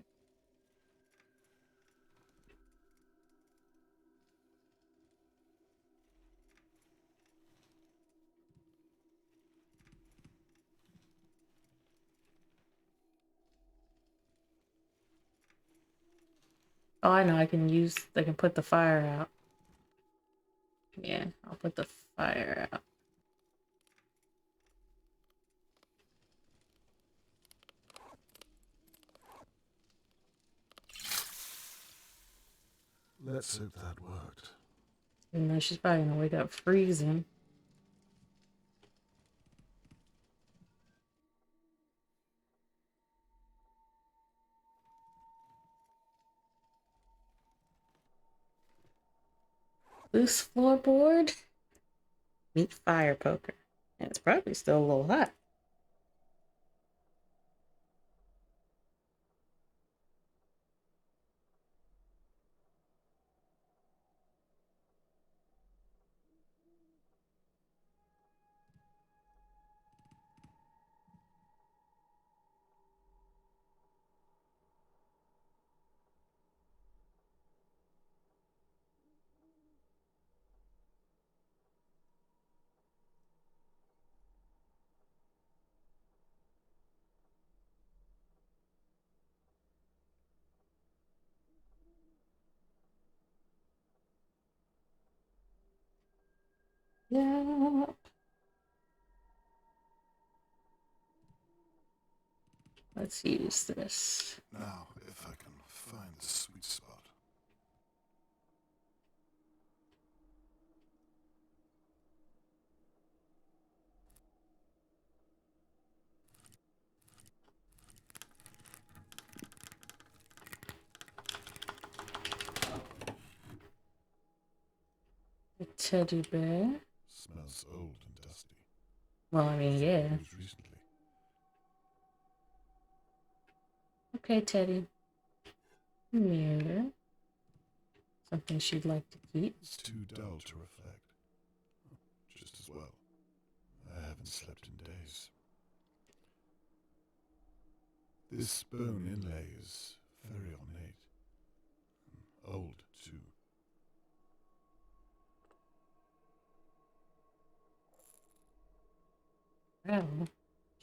Oh, I know. I can put the fire out. Yeah, I'll put the fire out. Let's hope that worked. Even though she's probably gonna wake up freezing. Loose floorboard. Meet fire poker. And it's probably still a little hot. Yeah. Let's use this. Now, if I can find the sweet spot. A teddy bear. Smells old and dusty. Well, I mean, yeah. Used recently. Okay, Teddy. Mirror. Something she'd like to keep. It's too dull to reflect. Just as well. I haven't slept in days. This bone inlay is very ornate. Old, too. Wow.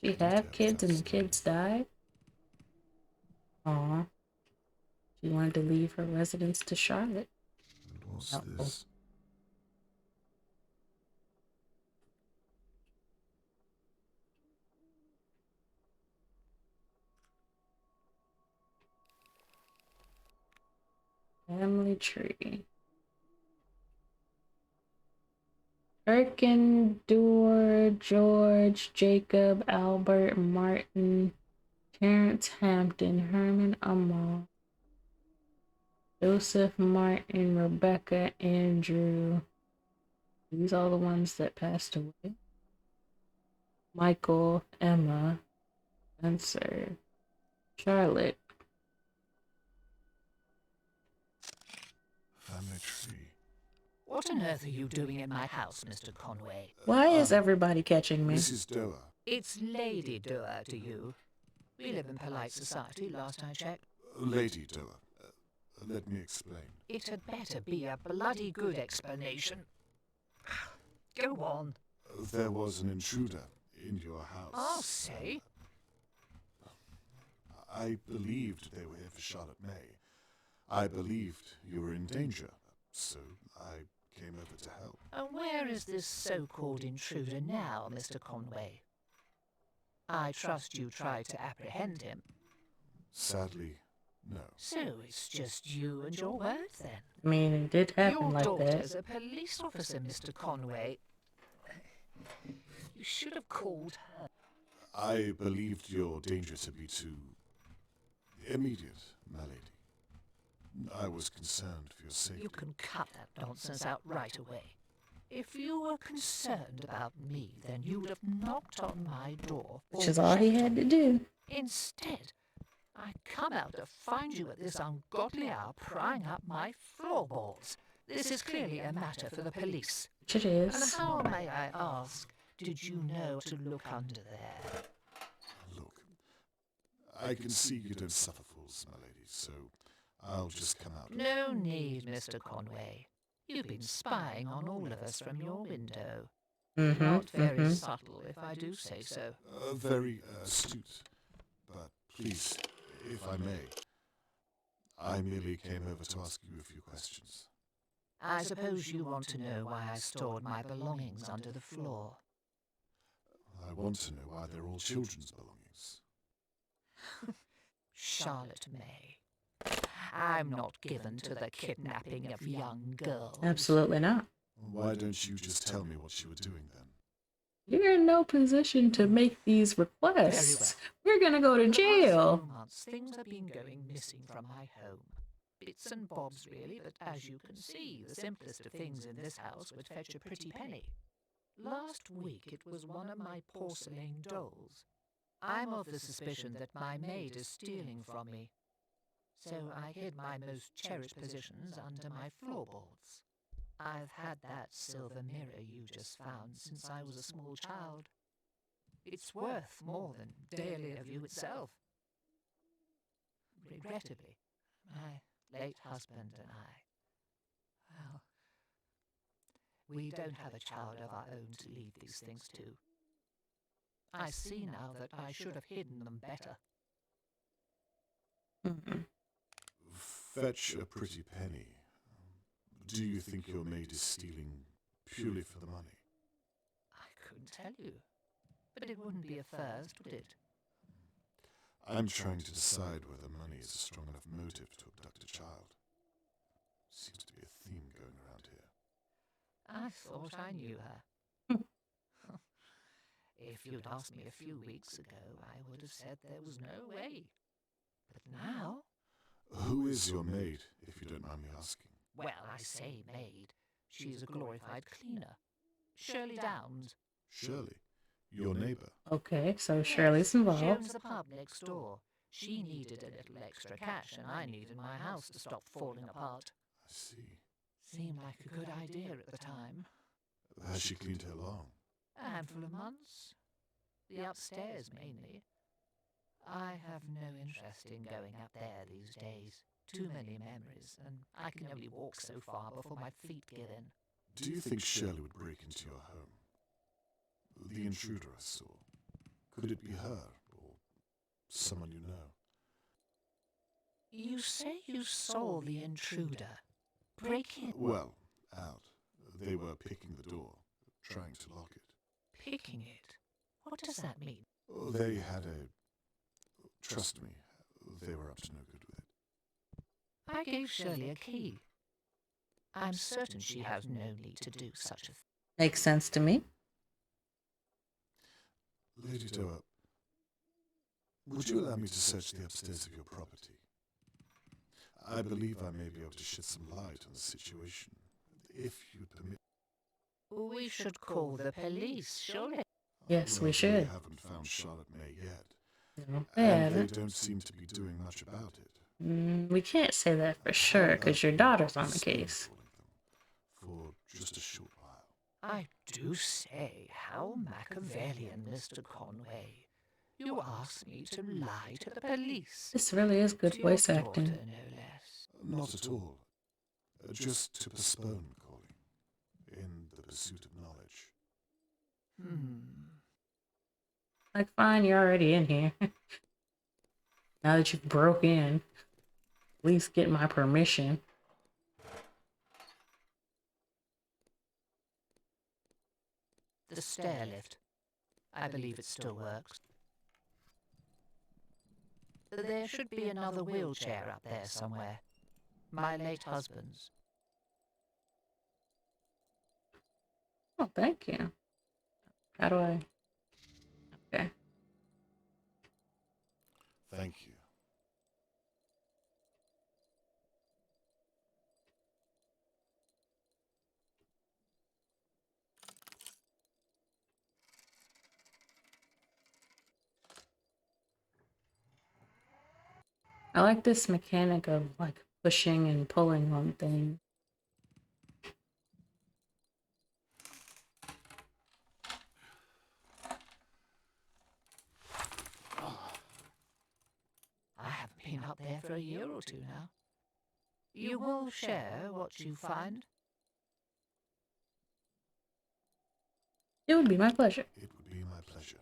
She had kids and the kids died? Aw. She wanted to leave her residence to Charlotte. And what's Oh. this? Family tree. Erkendor, George, Jacob, Albert, Martin, Terrence Hampton, Herman Amal, Joseph, Martin, Rebecca, Andrew. These are the ones that passed away. Michael, Emma, Spencer, Charlotte. Family tree. What on earth are you doing in my house, Mr. Conway? Why is everybody catching me? Mrs. Doer. It's Lady Doer to you. We live in polite society, last I checked. Lady Doer. Let me explain. It had better be a bloody good explanation. Go on. There was an intruder in your house. I'll say. I believed they were here for Charlotte May. I believed you were in danger, so I came over to help. And where is this so-called intruder now, Mr. Conway? I trust you tried to apprehend him. Sadly, no. So it's just you and your word, then? I mean, it did happen Your like daughter's that. a police officer, Mr. Conway. You should have called her. I believed your danger to be too immediate, my lady. I was concerned for your safety. You can cut that nonsense out right away. If you were concerned about me, then you would have knocked on my door. Which is all he had to do. Instead, I come out to find you at this ungodly hour prying up my floorboards. This is clearly a matter for the police. Which it And is. how, may I ask, did you know to look under there? Look, I can see you don't suffer fools, my lady, so I'll just come out. No need, Mr. Conway. You've been spying on all of us from your window. Not very subtle, if I do say so. Very astute. But please, if I may, I merely came over to ask you a few questions. I suppose you want to know why I stored my belongings under the floor. I want to know why they're all children's belongings. Charlotte May. I'm not given to the kidnapping of young girls. Absolutely not. Why don't you just tell me what you were doing then? You're in no position to make these requests. We're gonna go to For the past jail. few months, things have been going missing from my home. Bits and bobs, really, but as you can see, the simplest of things in this house would fetch a pretty penny. Last week, it was one of my porcelain dolls. I'm of the suspicion that my maid is stealing from me. So I hid my most cherished possessions under my floorboards. I've had that silver mirror you just found since I was a small child. It's worth more than Dahlia View itself. Regrettably, my late husband and well, we don't have a child of our own to leave these things to. I see now that I should have hidden them better. Fetch a pretty penny. Do you think your maid is stealing purely for the money? I couldn't tell you, but it wouldn't be a first, would it? I'm trying to decide whether money is a strong enough motive to abduct a child. Seems to be a theme going around here. I thought I knew her. If you'd asked me a few weeks ago, I would have said there was no way. But now... Who is your maid, if you don't mind me asking? Well, I say maid. She's a glorified cleaner. Shirley Downs. Shirley, your neighbour. Okay, so Shirley's She involved. owns the pub next door. She needed a little extra cash, and I needed my house to stop falling apart. I see. Seemed like a good idea at the time. Has she cleaned her long? A handful of months. The upstairs, mainly. I have no interest in going up there these days. Too many memories, and I can only walk so far before my feet give in. Do you think Shirley would break into your home? The intruder I saw. Could it be her, or someone you know? You say you saw the intruder break in? Well, out. They were picking the door, trying to lock it. Picking it? What does that mean? They had a... Trust me, they were up to no good with it. I gave Shirley a key. I'm certain she has no need to do such a thing. Makes sense to me. Lady Doa, would you allow me to search the upstairs of your property? I believe I may be able to shed some light on the situation, if you'd permit. We should call the police, surely. Yes, we Well, should. We haven't found Charlotte May yet. No, And they don't seem to be doing much about it. we can't say that for sure, because your daughter's on the case. For just a short while. I do say, how Machiavellian, Mr. Conway. You asked me to lie to the police. This really is good To your voice daughter, acting. no less. Not at all. Just to postpone calling, in the pursuit of knowledge. Like, fine, you're already in here. Now that you've broke in, at least get my permission. The stair lift. I believe it still works. There should be another wheelchair up there somewhere. My late husband's. Oh, thank you. How do I... Okay. Thank you. I like this mechanic of like pushing and pulling on things. I haven't been up there for a year or two now. You will share what you find? It would be my pleasure. It would be my pleasure.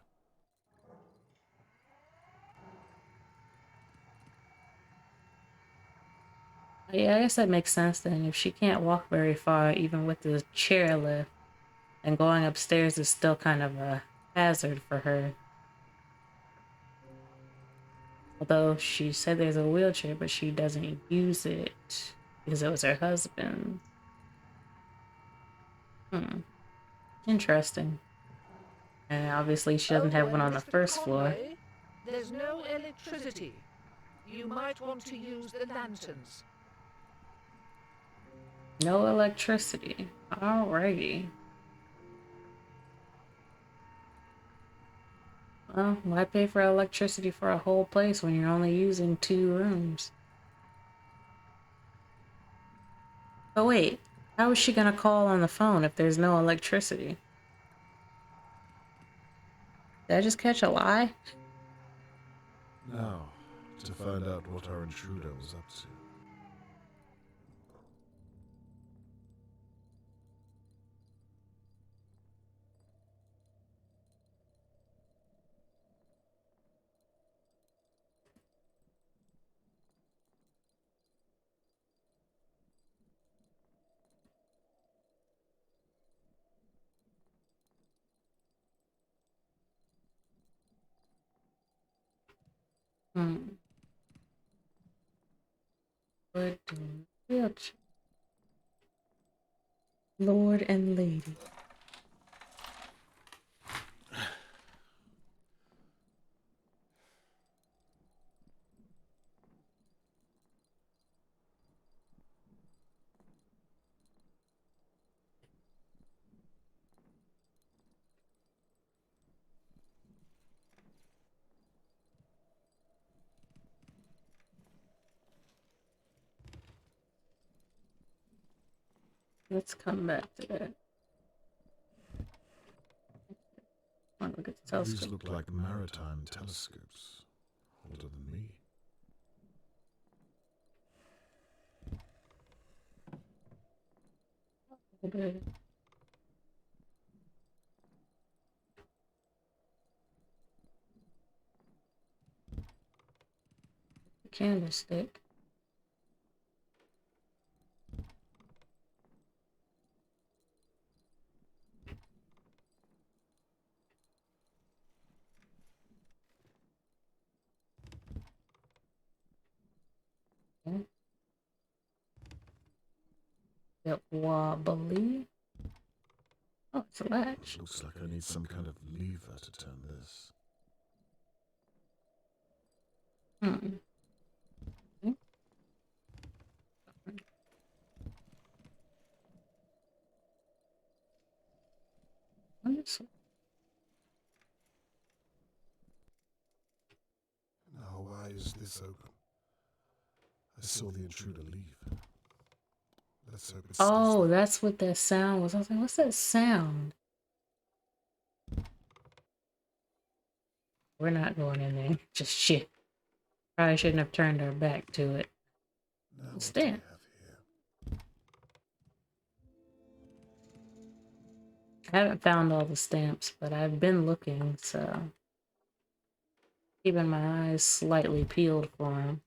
Yeah, I guess that makes sense then. If she can't walk very far, even with the chairlift, and going upstairs is still kind of a hazard for her. Although she said there's a wheelchair, but she doesn't use it because it was her husband. Interesting. And obviously she doesn't have one And on the Mr. first floor. Conway, there's no electricity. You might want to use the lanterns. No electricity. Alrighty. Well, why pay for electricity for a whole place when you're only using 2 rooms? But wait, how is she gonna call on the phone if there's no electricity? Did I just catch a lie? Now, to find out what our intruder was up to. Hmm. Wood wheelchair. Lord and lady. Let's come back to that. Want to look at the These telescope. look like maritime telescopes, older than me. The candlestick. Okay. Get wobbly. Oh, it's a latch. Looks like I need some kind of lever to turn this. Hmm. Okay. This way. Now, why is this open? I saw the intruder leave. Let's hope it stays Oh, there. that's what that sound was. I was like, what's that sound? We're not going in there. Just shit. Probably shouldn't have turned our back to it. Now, what do we Stand. have here? I haven't found all the stamps, but I've been looking, so keeping my eyes slightly peeled for them.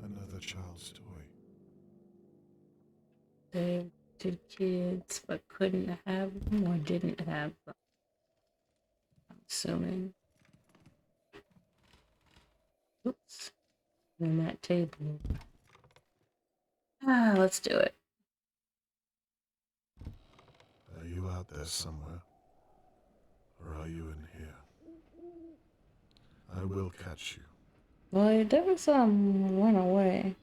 Another child's toy. They did kids, but couldn't have them or didn't have them. I'm assuming. Oops. And then that table. Ah, let's do it. Are you out there somewhere? Or are you in here? I will catch you. Well, there was some went away.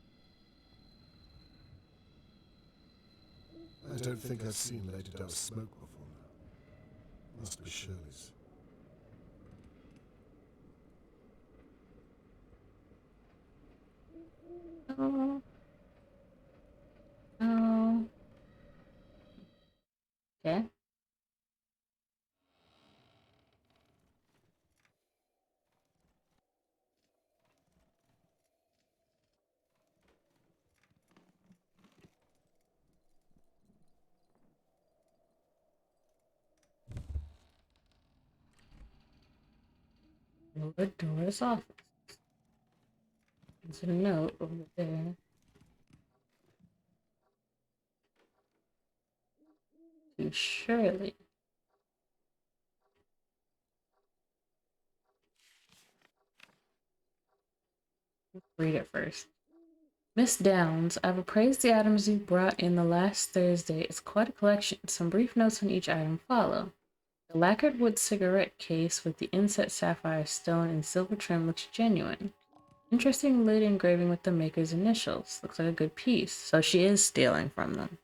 I don't think I've seen Lady Dove smoke before Must be Shirley's. Oh. Oh. Okay. Lord Doris' office. There's a note over there. To Shirley. Read it first. Miss Downs, I've appraised the items you brought in the last Thursday. It's quite a collection. Some brief notes on each item follow. The lacquered wood cigarette case with the inset sapphire stone and silver trim looks genuine. Interesting lid engraving with the maker's initials. Looks like a good piece. So she is stealing from them.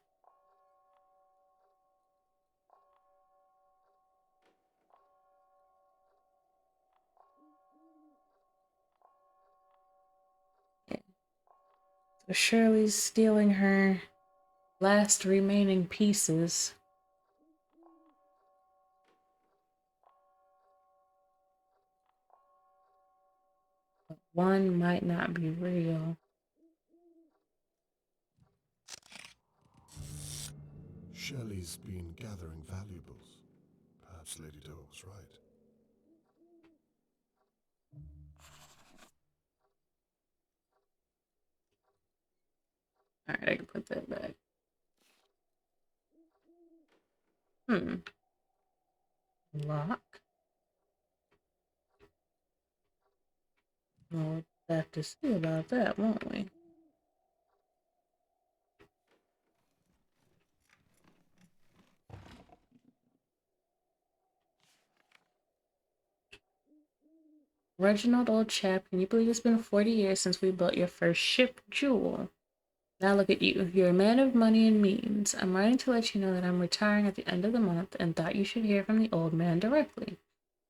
Yeah. So Shirley's stealing her last remaining pieces. But one might not be real. Shirley's been gathering valuables. Perhaps Lady Doe was right. Alright, I can put that back. Lock. We'll have to see about that, won't we? Reginald, old chap, can you believe it's been 40 years since we built your first ship, Jewel? Now look at you. You're a man of money and means. I'm writing to let you know that I'm retiring at the end of the month and thought you should hear from the old man directly.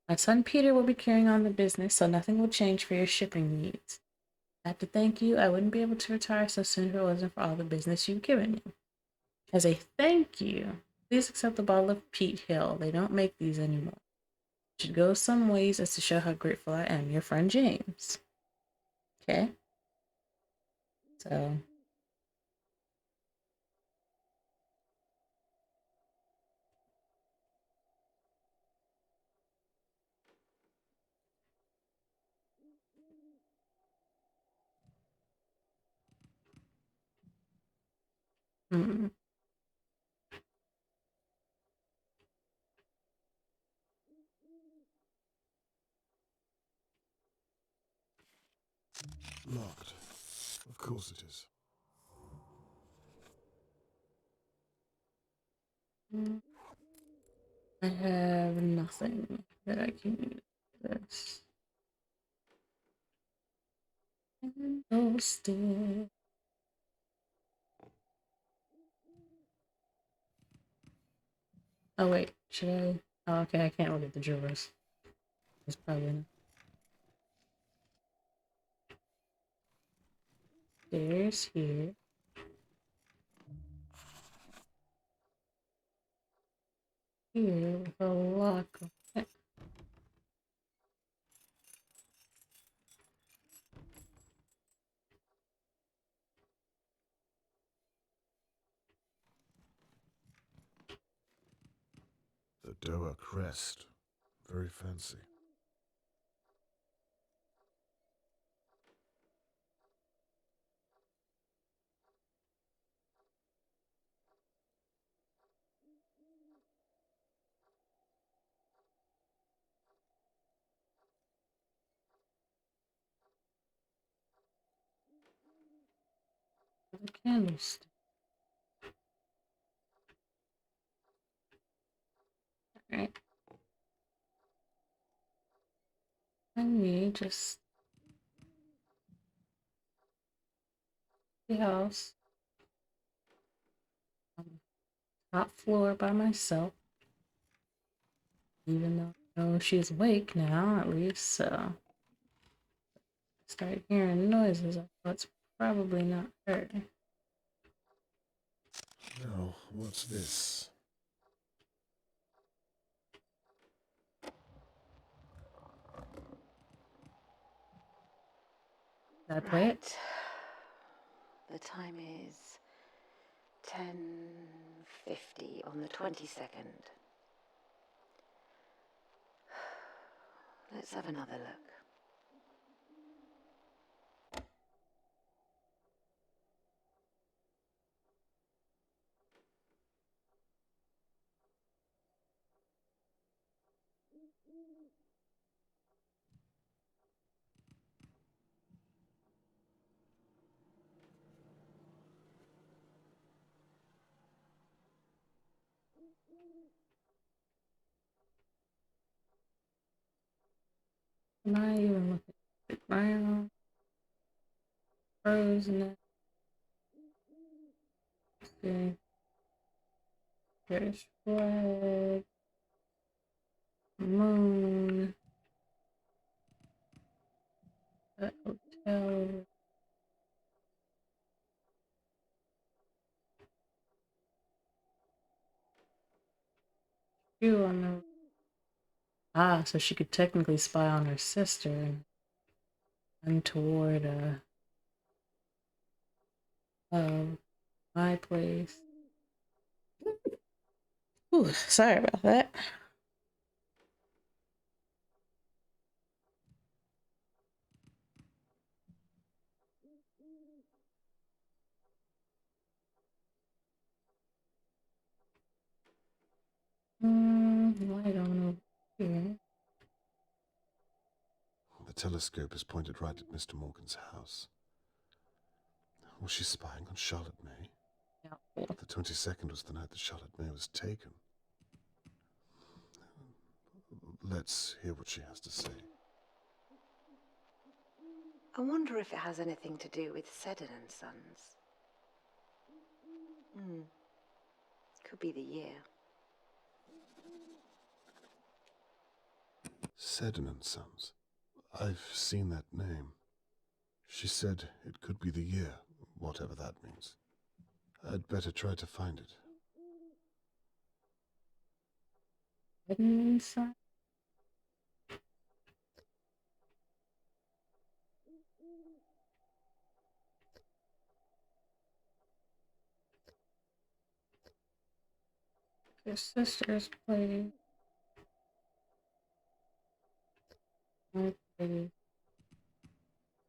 My son Peter will be carrying on the business, so nothing will change for your shipping needs. I have to thank you. I wouldn't be able to retire so soon if it wasn't for all the business you've given me. As a thank you, please accept the bottle of Peat Hill. They don't make these anymore. It should go some ways as to show how grateful I am. Your friend James. Okay? So... Mm. Locked. Of course it is. I have nothing that I can use for this. Toasted. Oh wait, should I? Oh, okay, I can't look at the drawers. It's probably enough. There's here. Here with a lock. The Doa crest. Very fancy. The candlestick. Alright. I need just the house on the top floor by myself. Even though I know she's awake now, at least, so start hearing noises. I know it's probably not her. Now, what's this? Did I play it? Right. The time is 10:50 on the 22nd. Let's have another look. Am I even looking at the ground? Frozen. See. There's flag. Moon. That hotel. You on the. Ah, so she could technically spy on her sister and untoward my place. Ooh, sorry about that. Light on over here. The telescope is pointed right at Mr. Morgan's house. Was she spying on Charlotte May? Yeah. The 22nd was the night that Charlotte May was taken. Let's hear what she has to say. I wonder if it has anything to do with Seddon and Sons. Could be the year. Seddon and Sons. I've seen that name. She said it could be the year, whatever that means. I'd better try to find it. Inside. Your sister's place. My place.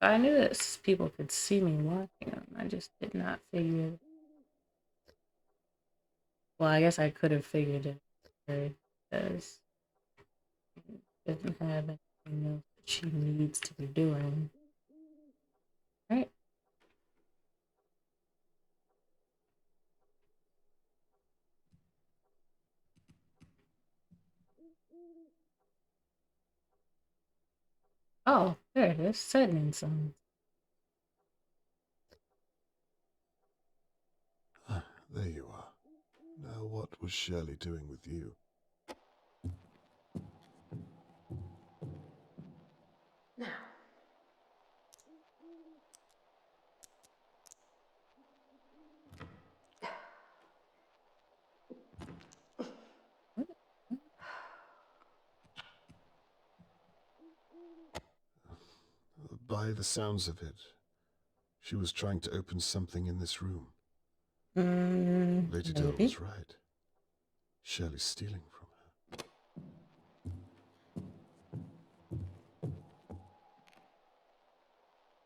I knew that people could see me watching them. I just did not figure. Well, I guess I could have figured it because she doesn't have anything else that she needs to be doing. Right? Oh, there it is. Setting some. Ah, there you are. Now what was Shirley doing with you? Now, By the sounds of it, she was trying to open something in this room. Lady Dale Maybe. was right. Shirley's stealing from her.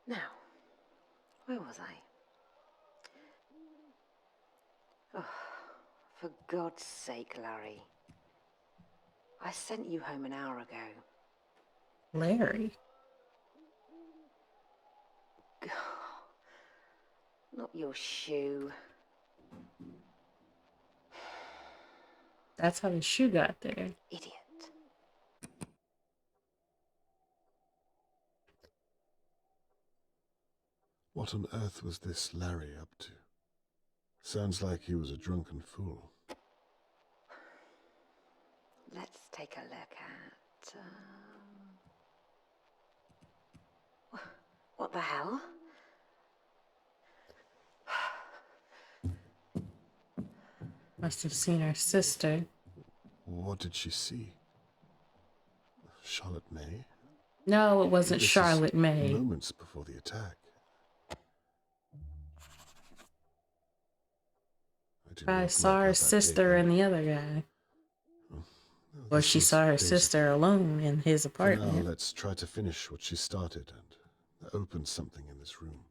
now, where was I? Oh, for God's sake, Larry. I sent you home an hour ago. Larry. Not your shoe. That's how the shoe got there. Idiot. What on earth was this Larry up to? Sounds like he was a drunken fool. Let's take a look at... What the hell? Must have seen her sister. What did she see? Charlotte May? No, it wasn't This is Charlotte May. moments before the attack. I do I not saw make her out that sister date, and though. the other guy. Or This she was saw her days sister ago. alone in his For now, apartment. let's try to finish what she started and open something in this room.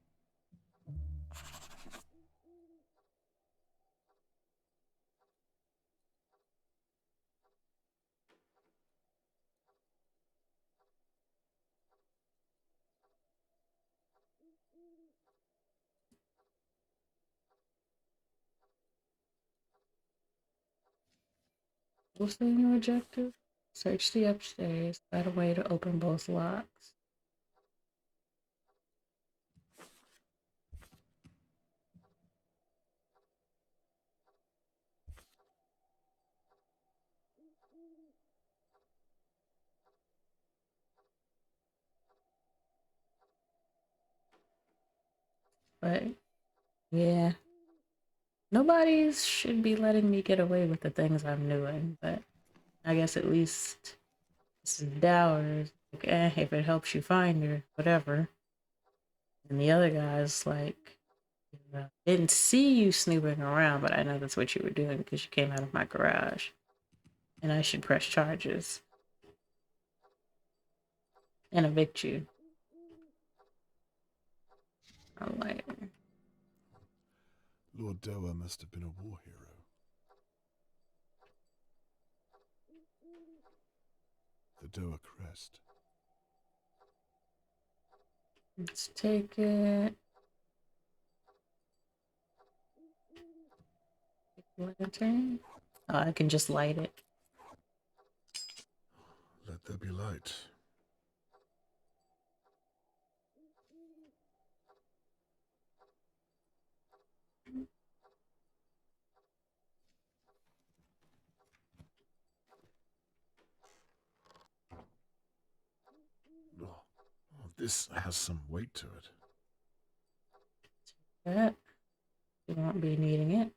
What's the new objective? Search the upstairs. Find a way to open both locks. But yeah, nobody should be letting me get away with the things I'm doing. But I guess at least this is Dowers. Like, if it helps you find her, whatever. And the other guy's like, didn't see you snooping around, but I know that's what you were doing because you came out of my garage. And I should press charges and evict you. I'm like, Lord Dower must have been a war hero. The Dower crest. let's take it. Lantern. Oh, I can just light it. Let there be light. Oh, this has some weight to it. That you won't be needing it.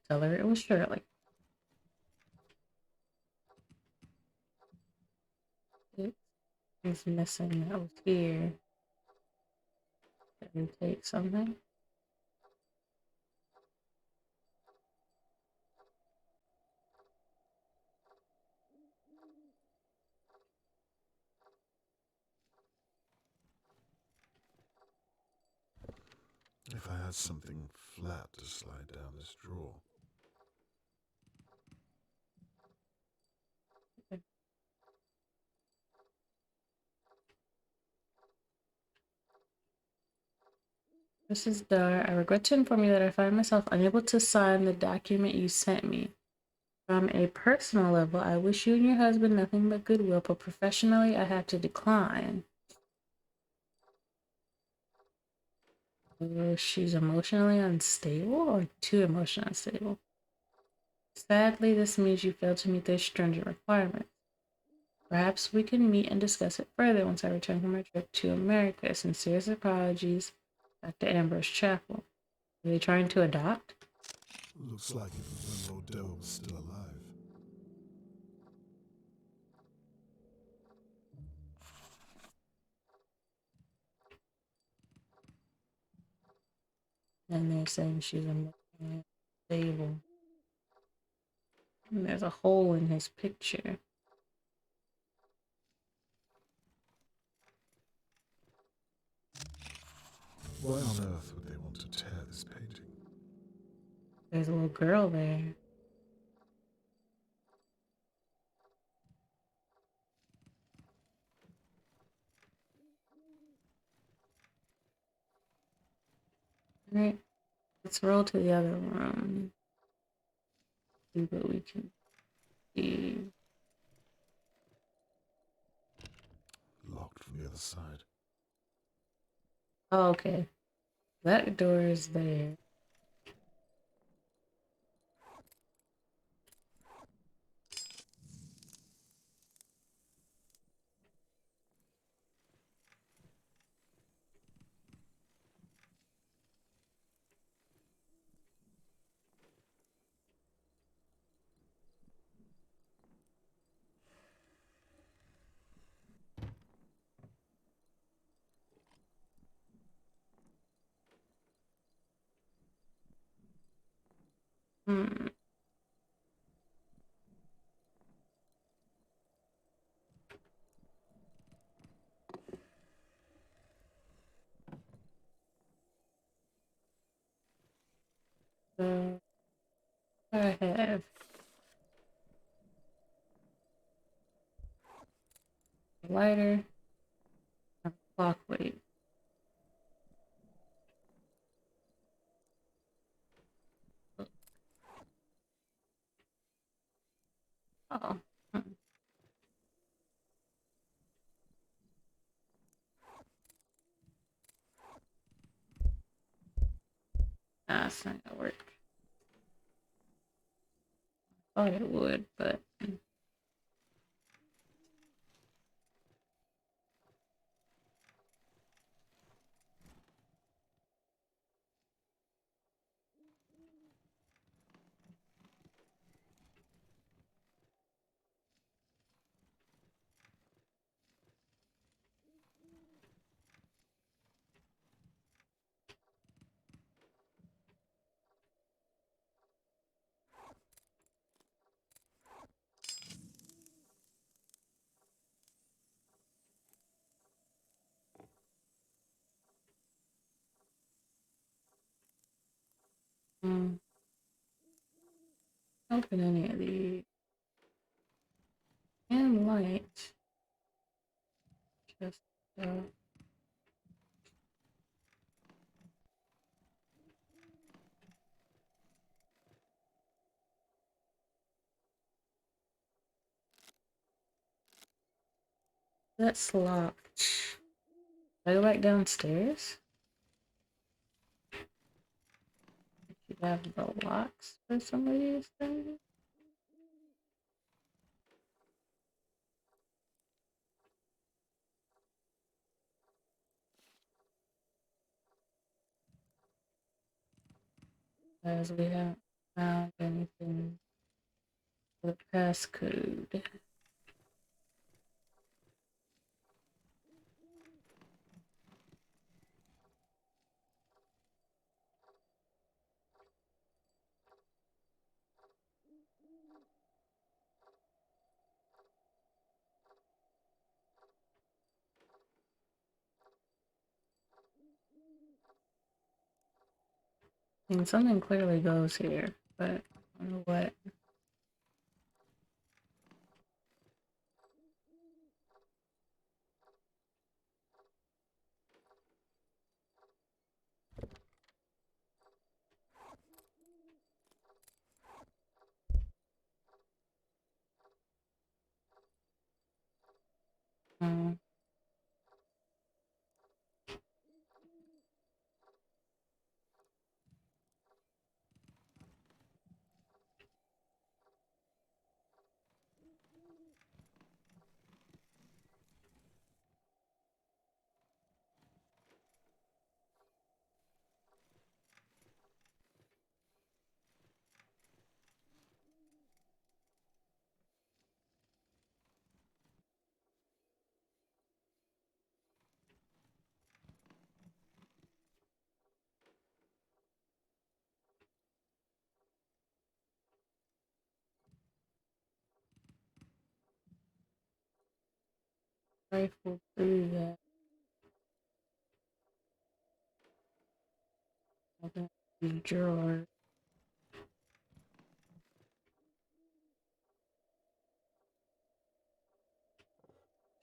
Tell her it was Shirley. It is missing. That was here. Let me take something. If I had something flat to slide down this drawer. Mrs. Dar, I regret to inform you that I find myself unable to sign the document you sent me. From a personal level, I wish you and your husband nothing but goodwill, but professionally, I have to decline. She's emotionally unstable or too emotionally unstable? Sadly, this means you failed to meet their stringent requirements. Perhaps we can meet and discuss it further once I return from my trip to America. Sincerest apologies, Dr. Ambrose Chapel. Are they trying to adopt? Looks like it when Lord Dower was still alive. And they're saying she's emotionally unstable. And there's a hole in his picture. Why on earth would they want to tear this painting? There's a little girl there. Alright, let's roll to the other room. See what we can see. Locked from the other side. Oh, okay. That door is there. Hmm. So I have a lighter, a clock weight. Oh. Hmm. Nah, that's not gonna work. Thought it would, but hmm. Don't put any of the and light. Just that's locked. I go back downstairs? You have the locks for somebody to say? As we haven't found anything for the passcode. I mean, something clearly goes here, but I don't know what. Um, rifle through that. Drawer.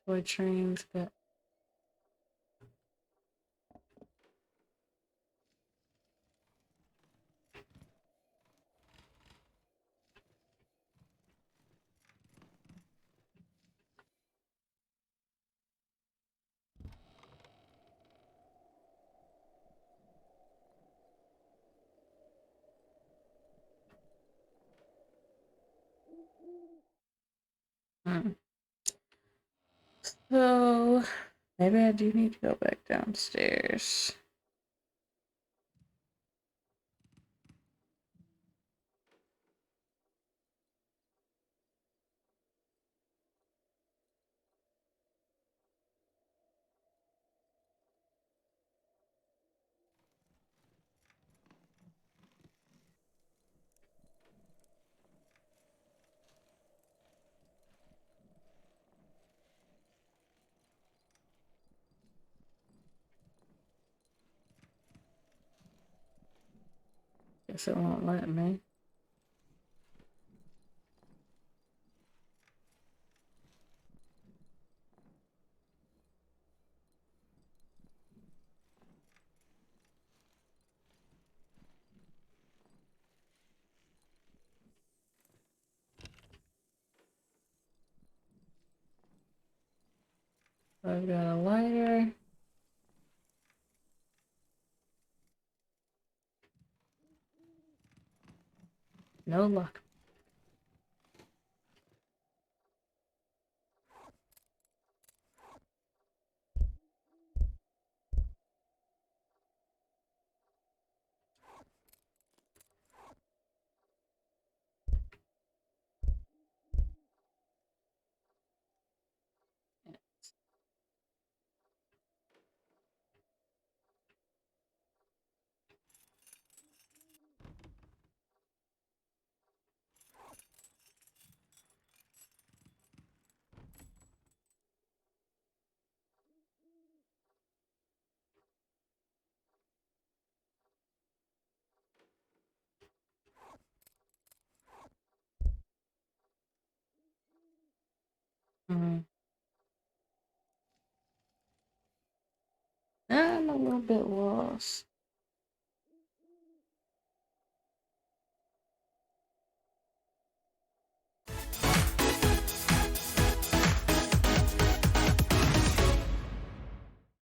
Toy trains got. Hmm. So maybe I do need to go back downstairs. Guess it won't let me. I've got a lighter. No luck. I'm a little bit lost.